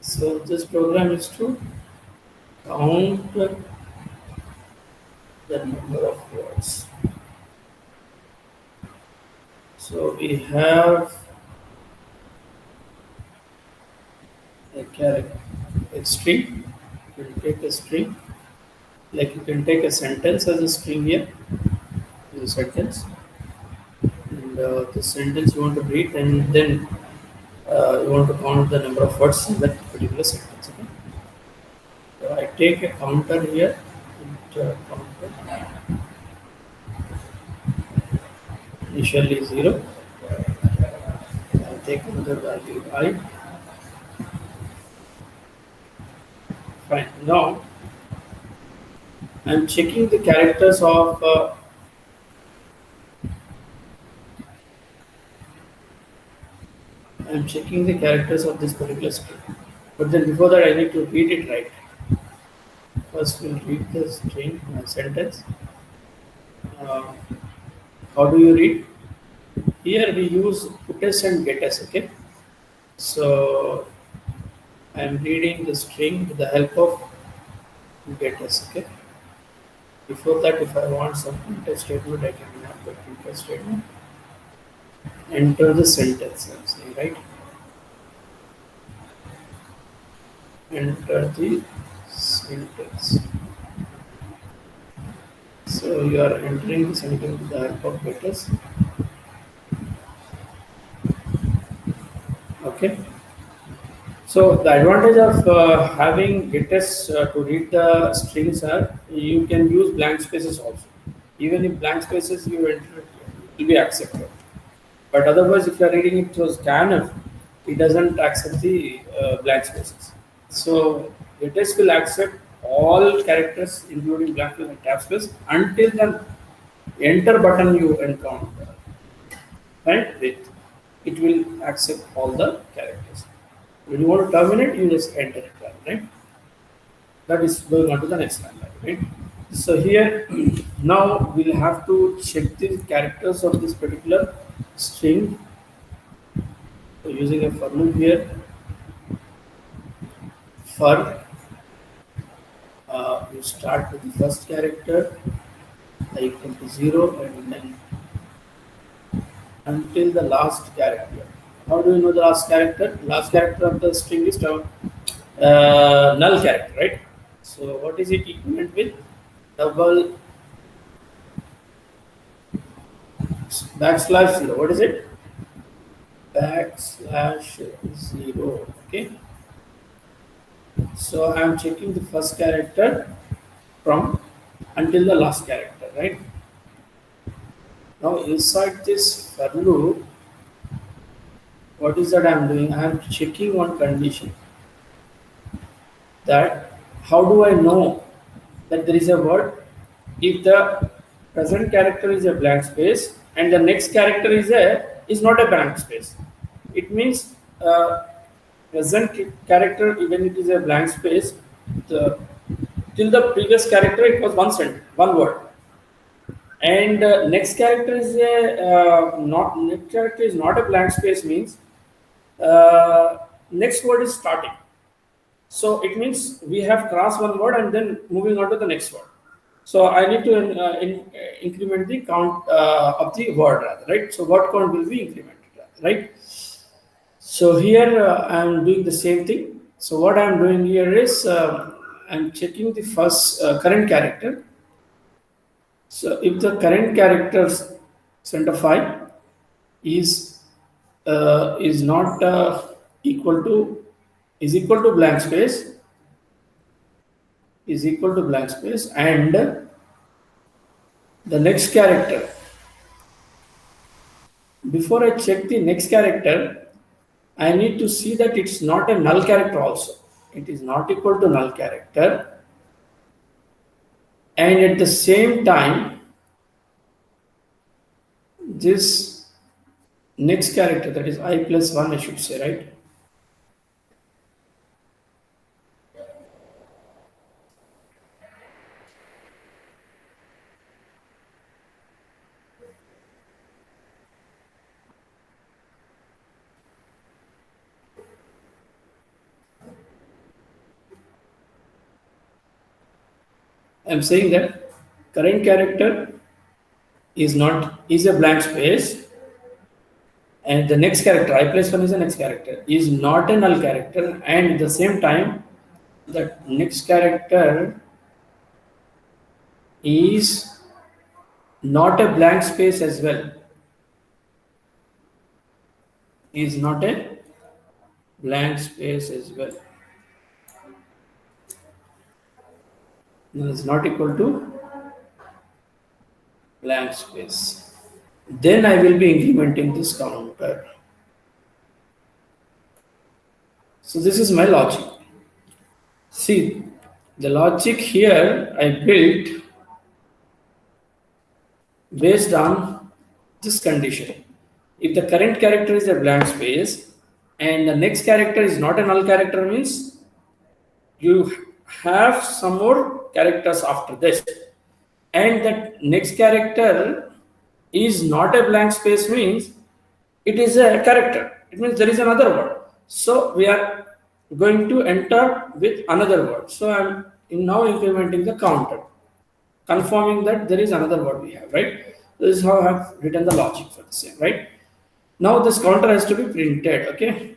So this program is to count the number of words. So we have a character, a string. You can take a string, like you can take a sentence as a string here. Is a sentence, and the sentence you want to read, and then you want to count the number of words in that particular sentence. Okay? So I take a counter here. Counter. Initially 0. I take another value I. Fine. Now I'm checking the characters of this particular string. But then before that I need to read it right. First we'll read the string sentence. Uh, how do you read? Here we use puts and getters, okay? So I'm reading the string with the help of getters, okay? Before that, if I want some printf statement, I can have the printf statement. Enter the sentence, I'm saying, right? Enter the sentence. So you are entering the sentence with the help of getters. Okay. So the advantage of having getters to read the strings are you can use blank spaces also. Even if blank spaces you enter, it will be accepted. But otherwise, if you are reading it through scanf, it doesn't accept the blank spaces. So getters will accept all characters, including blank space and tab space, until the enter button you encounter. Right? It will accept all the characters. When you want to terminate, you just enter it, right? That is going on to the next line, right? So here, now we'll have to check the characters of this particular string. So using a for loop here, for you start with the first character equal to 0 and then until the last character. How do you know the last character? Last character of the string is null character, right? So what is it equivalent with? Double backslash 0. What is it? Backslash 0. Okay. So I am checking the first character from until the last character, right? Now inside this for loop, what is that I am doing? I am checking one condition. That how do I know that there is a word if the present character is a blank space and the next character is not a blank space. It means present character, even it is a blank space, the, till the previous character it was one sentence, one word, and next character is a not next character is not a blank space means next word is starting. So it means we have crossed one word and then moving on to the next word. So I need to increment the count of the word rather, right? So word count will be incremented, right? So here I am doing the same thing. So what I am doing here is I'm checking the first current character. So if the current character's center phi is not equal to is equal to blank space is equal to blank space and the next character, before I check the next character, I need to see that it's not a null character also. It is not equal to null character. And at the same time, this next character, that is I plus 1, I should say, right? I'm saying that current character is a blank space, and the next character I plus 1 is the next character is not a null character, and at the same time that next character is not a blank space as well, is not a blank space as well. Now is not equal to blank space. Then I will be incrementing this counter. So this is my logic. See, the logic here I built based on this condition. If the current character is a blank space and the next character is not a null character, means you have some more characters after this, and that next character is not a blank space means it is a character. It means there is another word. So we are going to enter with another word. So I'm now incrementing the counter, confirming that there is another word we have, right? This is how I have written the logic for the same, right? Now this counter has to be printed, okay?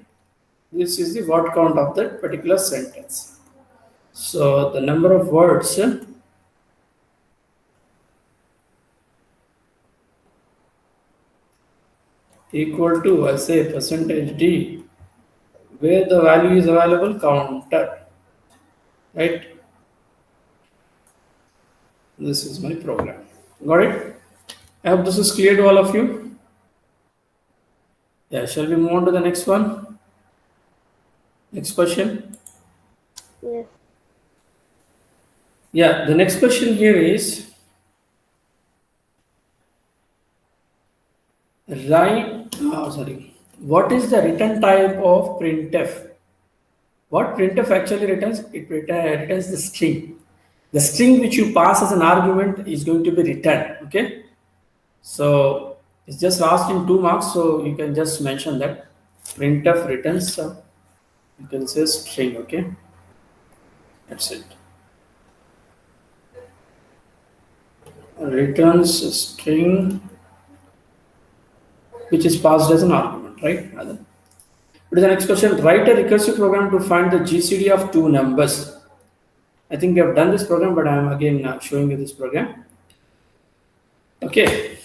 This is the word count of that particular sentence. So the number of words equal to, I say, percentage D, where the value is available, counter, right? This is my program. Got it? I hope this is clear to all of you. Yeah, shall we move on to the next one? Next question. Yes. Yeah, the next question here is what is the return type of printf? What printf actually returns? It returns the string. The string which you pass as an argument is going to be returned, okay? So it's just asked in 2 marks, so you can just mention that printf returns, you can say string, okay? That's it. Returns a string which is passed as an argument, right? What is the next question? Write a recursive program to find the GCD of 2 numbers. I think we have done this program, but I am again showing you this program. Okay,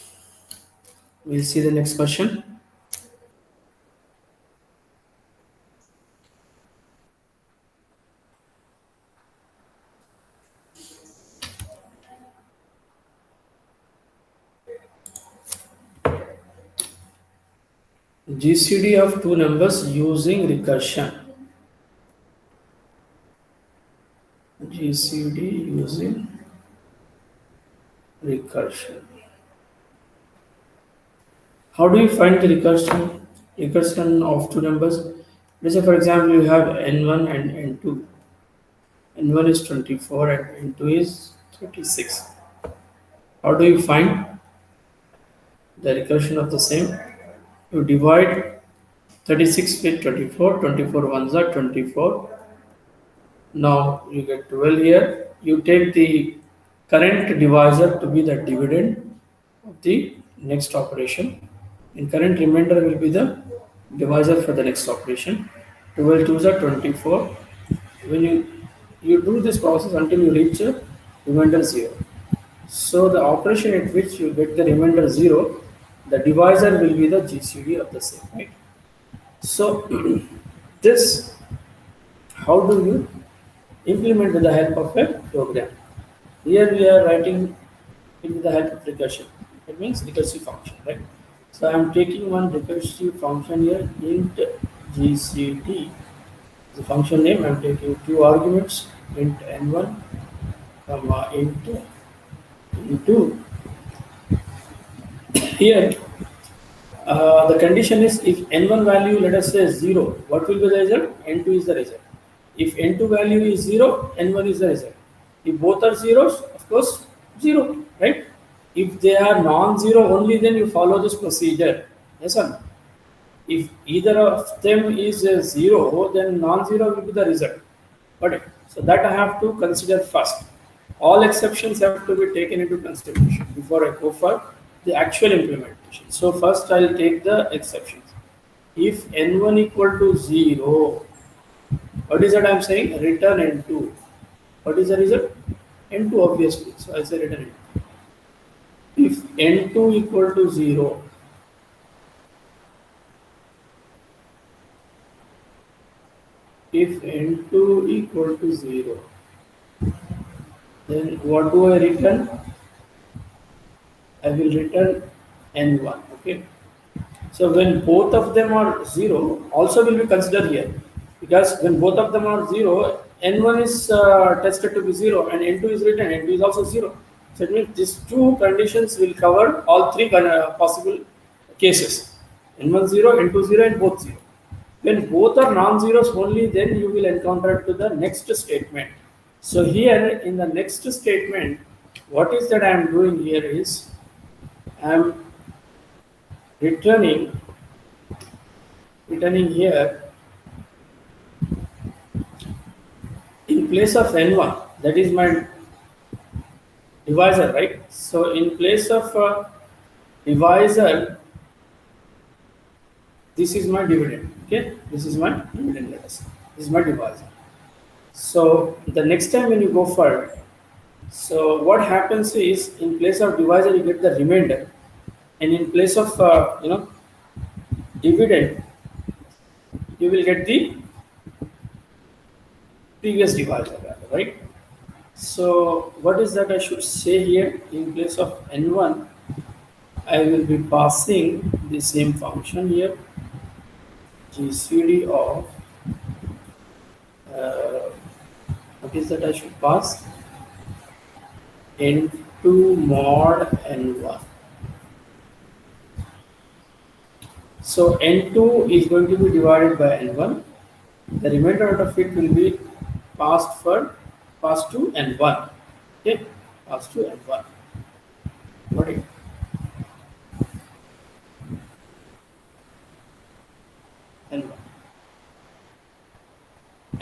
we'll see the next question. GCD of 2 numbers using recursion. GCD using recursion. How do you find the recursion of two numbers? Let's say, for example, you have n1 and n2. N1 is 24 and N2 is 36. How do you find the recursion of the same? You divide 36 with 24, 24 ones are 24. Now you get 12 here. You take the current divisor to be the dividend of the next operation. And current remainder will be the divisor for the next operation. 12 twos are 24. When you do this process until you reach a remainder 0. So the operation at which you get the remainder 0, the divisor will be the GCD of the same, right? So this, how do you implement with the help of a program? Here we are writing it with the help of recursion. It means recursive function, right? So I am taking one recursive function here, int GCD. The function name, I am taking two arguments, int n1, comma int n2. Here the condition is if n1 value, let us say 0, what will be the result? N2 is the result. If n2 value is 0, n1 is the result. If both are zeros, of course, 0, right? If they are non-zero only, then you follow this procedure. Yes or no? If either of them is a 0, then non-zero will be the result. Okay, so that I have to consider first. All exceptions have to be taken into consideration before I go for the actual implementation. So first I'll take the exceptions. If n1 equal to 0, what is that I'm saying? Return n2. What is the result? N2 obviously. So I say return n2. If n2 equal to 0, if n2 equal to 0, then what do I return? I will return n1. Okay. So when both of them are 0, also will be considered here. Because when both of them are 0, n1 is tested to be 0 and n2 is written, n2 is also 0. So it means these two conditions will cover all three possible cases. n1 0, n2 0 and both 0. When both are non-zeros only, then you will encounter to the next statement. So here in the next statement, what is that I am doing here is I am returning here in place of n1, that is my divisor, right? So in place of divisor, this is my dividend. Okay, this is my dividend. Let us say. This is my divisor. So the next time when you go for it, so what happens is in place of divisor you get the remainder, and in place of dividend you will get the previous divisor, right? So what is that I should say here? In place of n1, I will be passing the same function here, GCD of uh, what is that I should pass? N2 mod n1. So n2 is going to be divided by n1. The remainder out of it will be passed to n1. Okay, passed to n1. Got it? N1.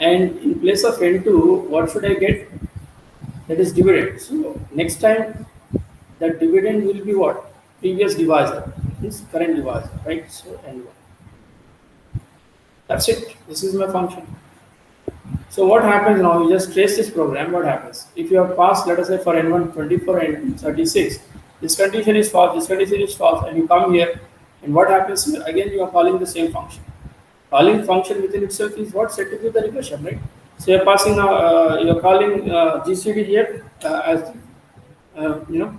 And in place of n2, what should I get? That is dividend. So next time the dividend will be what? Previous divisor, this current divisor, right? So n1. That's it. This is my function. So what happens now? You just trace this program. What happens? If you have passed, let us say for n1 24 and 36, this condition is false, this condition is false, and you come here, and what happens here? Again, you are calling the same function. Calling function within itself is what set to be the recursion, right? So you're passing now, you're calling GCD here as you know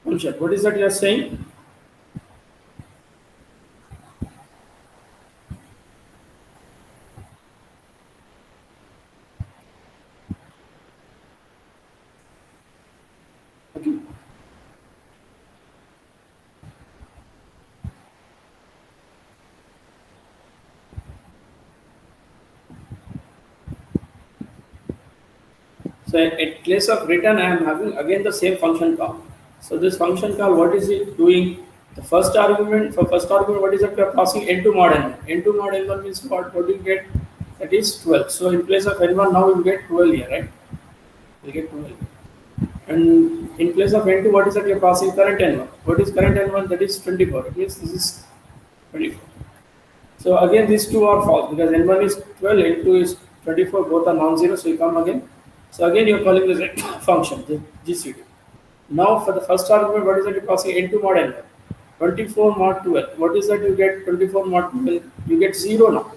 function. What is that you are saying? So at place of return, I am having again the same function call. So this function call, what is it doing? The first argument, for first argument, what is it? We are passing n2 mod n1. N2 mod n1 means what do you get? That is 12. So in place of n1, now we get 12 here, right? We get 12. And in place of n2, what is that? We are passing current n1. What is current n1? That is 24. It means this is 24. So again, these two are false because n1 is 12, n2 is 24, both are non-zero, so you come again. So again, you're calling this function, the GCD. Now for the first argument, what is that you're passing n2 mod n1? 24 mod 12. What is that you get 24 mod 12? You get 0 now.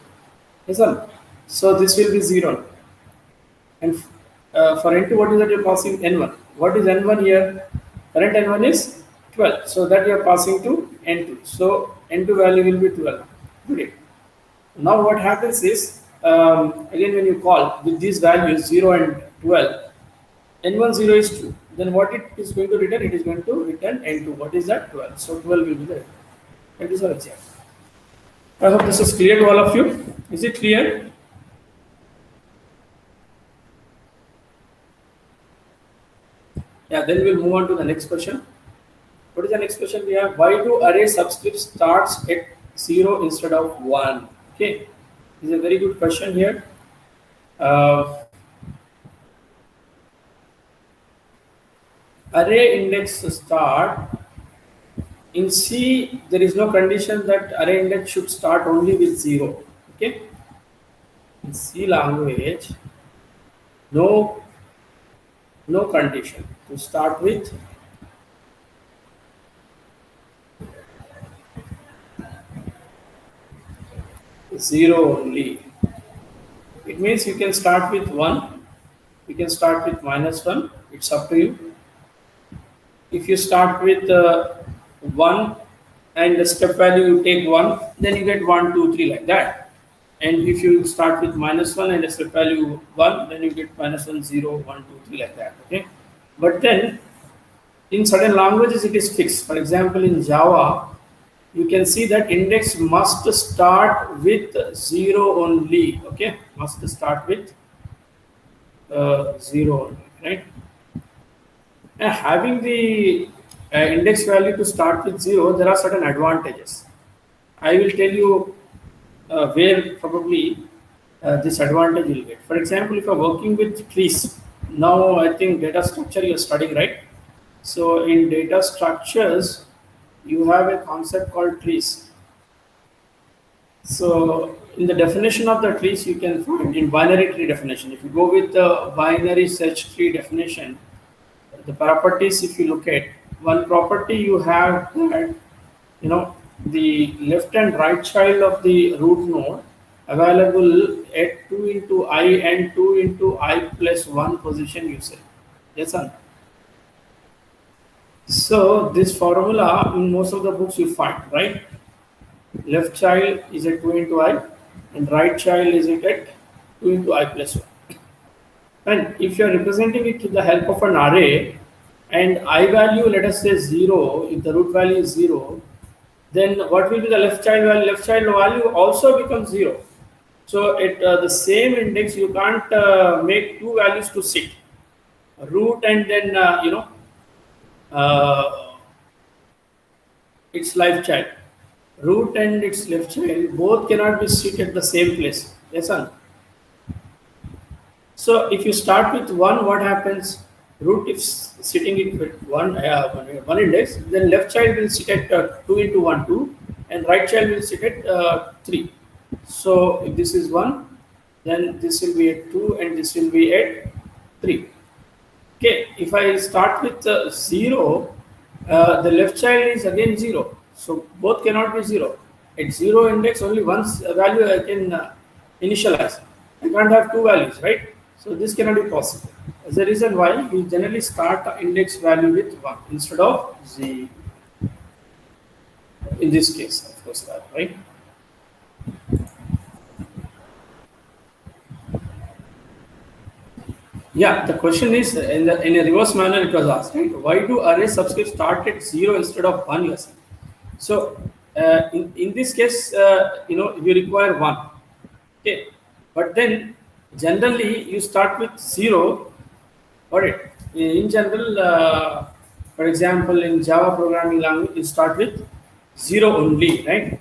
Yes, sir? So this will be 0 now. And for n2, what is that you're passing n1? What is n1 here? Current n1 is 12. So that you're passing to n2. So n2 value will be 12. Great. Now what happens is, again when you call with these values 0 and 12, n1 0 is 2. Then what it is going to return? It is going to return n2. What is that? 12. So 12 will be there. That is our example. I hope this is clear to all of you. Is it clear? Yeah, then we'll move on to the next question. What is the next question we have? Why do array subscript starts at 0 instead of 1? Okay, this is a very good question here. Array index start in C, there is no condition that array index should start only with 0. Okay, in C language, no condition to start with 0 only. It means you can start with 1, you can start with -1, it's up to you. If you start with 1 and the step value you take 1, then you get 1, 2, 3 like that. And if you start with -1 and the step value 1, then you get -1, 0, 1, 2, 3 like that. Okay. But then in certain languages it is fixed. For example, in Java, you can see that index must start with 0 only. Okay, must start with 0 only, right? And having the index value to start with 0, there are certain advantages. I will tell you where probably this advantage will get. For example, if you are working with trees, now I think data structure you are studying, right? So in data structures, you have a concept called trees. So in the definition of the trees, you can find in binary tree definition. If you go with the binary search tree definition, the properties, if you look at one property, you have that, the left and right child of the root node available at 2 into I and 2 into I plus 1 position, you say. Yes or no? So this formula in most of the books you find, right? Left child is at 2 into I and right child is at 2 into I plus 1. And if you are representing it with the help of an array and I value, let us say 0, if the root value is 0, then what will be the left child value? Left child value also becomes 0. So at the same index, you can't make two values to sit. Root and then, its life child. Root and its left child both cannot be sit at the same place. Yes or no? So if you start with 1, what happens? Root is sitting with one index, then left child will sit at 2 into 1, 2, and right child will sit at 3. So if this is 1, then this will be at 2 and this will be at 3. Okay, if I start with 0, the left child is again 0. So both cannot be 0. At 0 index, only one value I can initialize. I can't have two values, right? So this cannot be possible. That's the reason why we generally start the index value with 1 instead of 0. In this case, of course, that, right? Yeah, the question is in a reverse manner it was asked, right? Why do array subscripts start at 0 instead of 1? You say. So in this case, you require 1. Okay, but then generally you start with 0 Got it. In general, for example, in Java programming language, you start with zero only, right?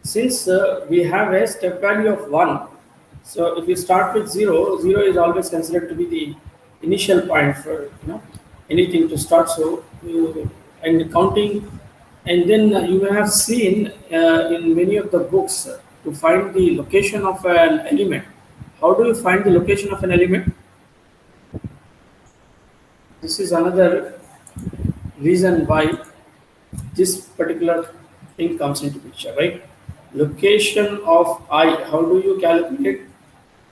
Since we have a step value of 1, so if you start with 0, 0 is always considered to be the initial point for anything to start. So and counting, and then you may have seen in many of the books to find the location of an element. How do you find the location of an element? This is another reason why this particular thing comes into picture, right? Location of I, how do you calculate?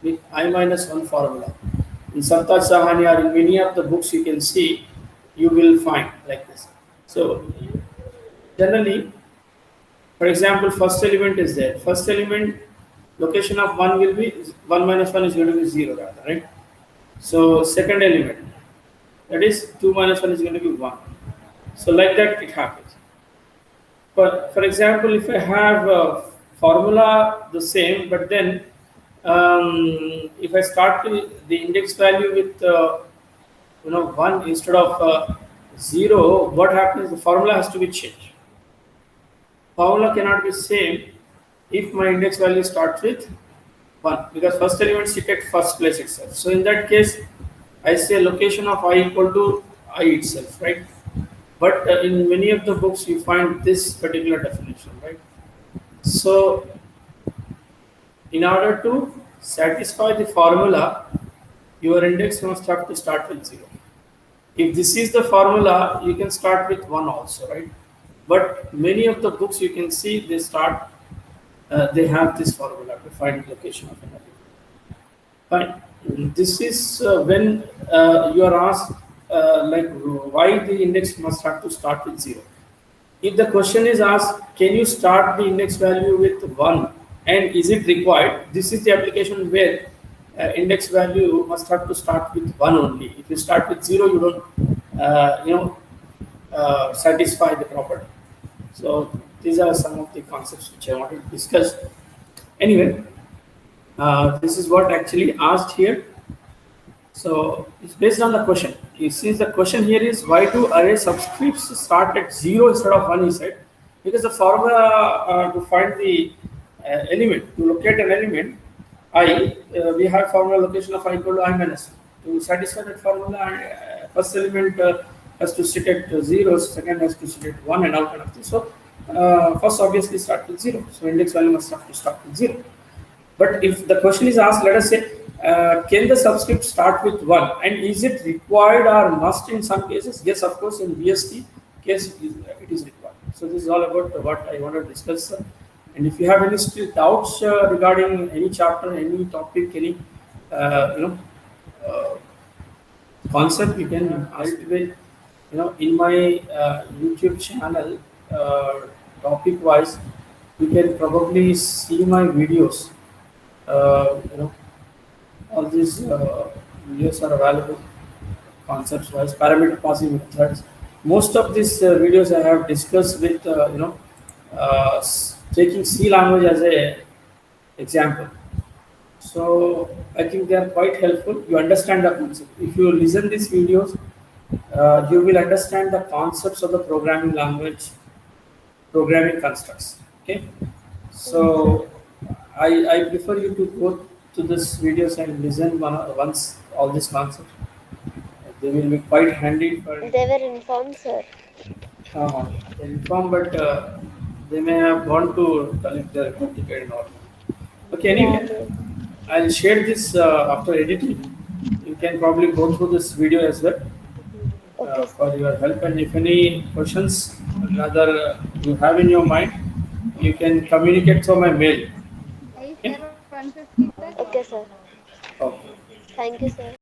With I minus 1 formula. In Sartaj Sahani or in many of the books you can see, you will find like this. So generally, for example, first element is there. First element, location of 1 will be 1 minus 1 is going to be 0 rather, right? So second element, that is 2 minus 1 is going to be 1. So like that it happens. For example, if I have a formula the same, but then if I start the index value with 1 instead of 0, what happens? The formula has to be changed. Formula cannot be same if my index value starts with 1, because first element sit at first place itself. So in that case, I say location of I equal to I itself, right? But in many of the books you find this particular definition, right? So in order to satisfy the formula, your index must have to start with 0. If this is the formula, you can start with 1 also, right? But many of the books you can see they have this formula to find location of an element. Fine. This is when you are asked like why the index must have to start with 0. If the question is asked, can you start the index value with 1 and is it required? This is the application where index value must have to start with 1 only. If you start with 0, you don't satisfy the property. So these are some of the concepts which I wanted to discuss. Anyway, this is what actually asked here. So it's based on the question. You see, the question here is why do array subscripts start at 0 instead of 1? He said because the formula to find the element, to locate an element, I we have formula location of I equal to I minus 1. To satisfy that formula, first element has to sit at 0, second has to sit at 1, and all kind of things. So first obviously start with 0. So index value must have to start with 0. But if the question is asked, let us say, can the subscript start with 1? And is it required or must in some cases? Yes, of course, in BST case, it is required. So this is all about what I want to discuss. And if you have any still doubts regarding any chapter, any topic, any concept, you can ask me. In my YouTube channel, topic-wise, you can probably see my videos. All these videos are available concepts wise, parameter passing methods. Most of these videos I have discussed with taking C language as a example. So I think they are quite helpful. You understand the concept. If you listen these videos, you will understand the concepts of the programming language, programming constructs. Okay, so I prefer you to go to this videos and listen once all these concepts. They will be quite handy for They were informed, sir. inform, but they may have gone to collect their ticket and all. Okay, Yeah, anyway, I'll share this after editing. You can probably go through this video as well okay. for your help. And if any questions, rather you have in your mind, you can communicate through my mail. Okay. Okay, sir. Okay. Thank you, sir.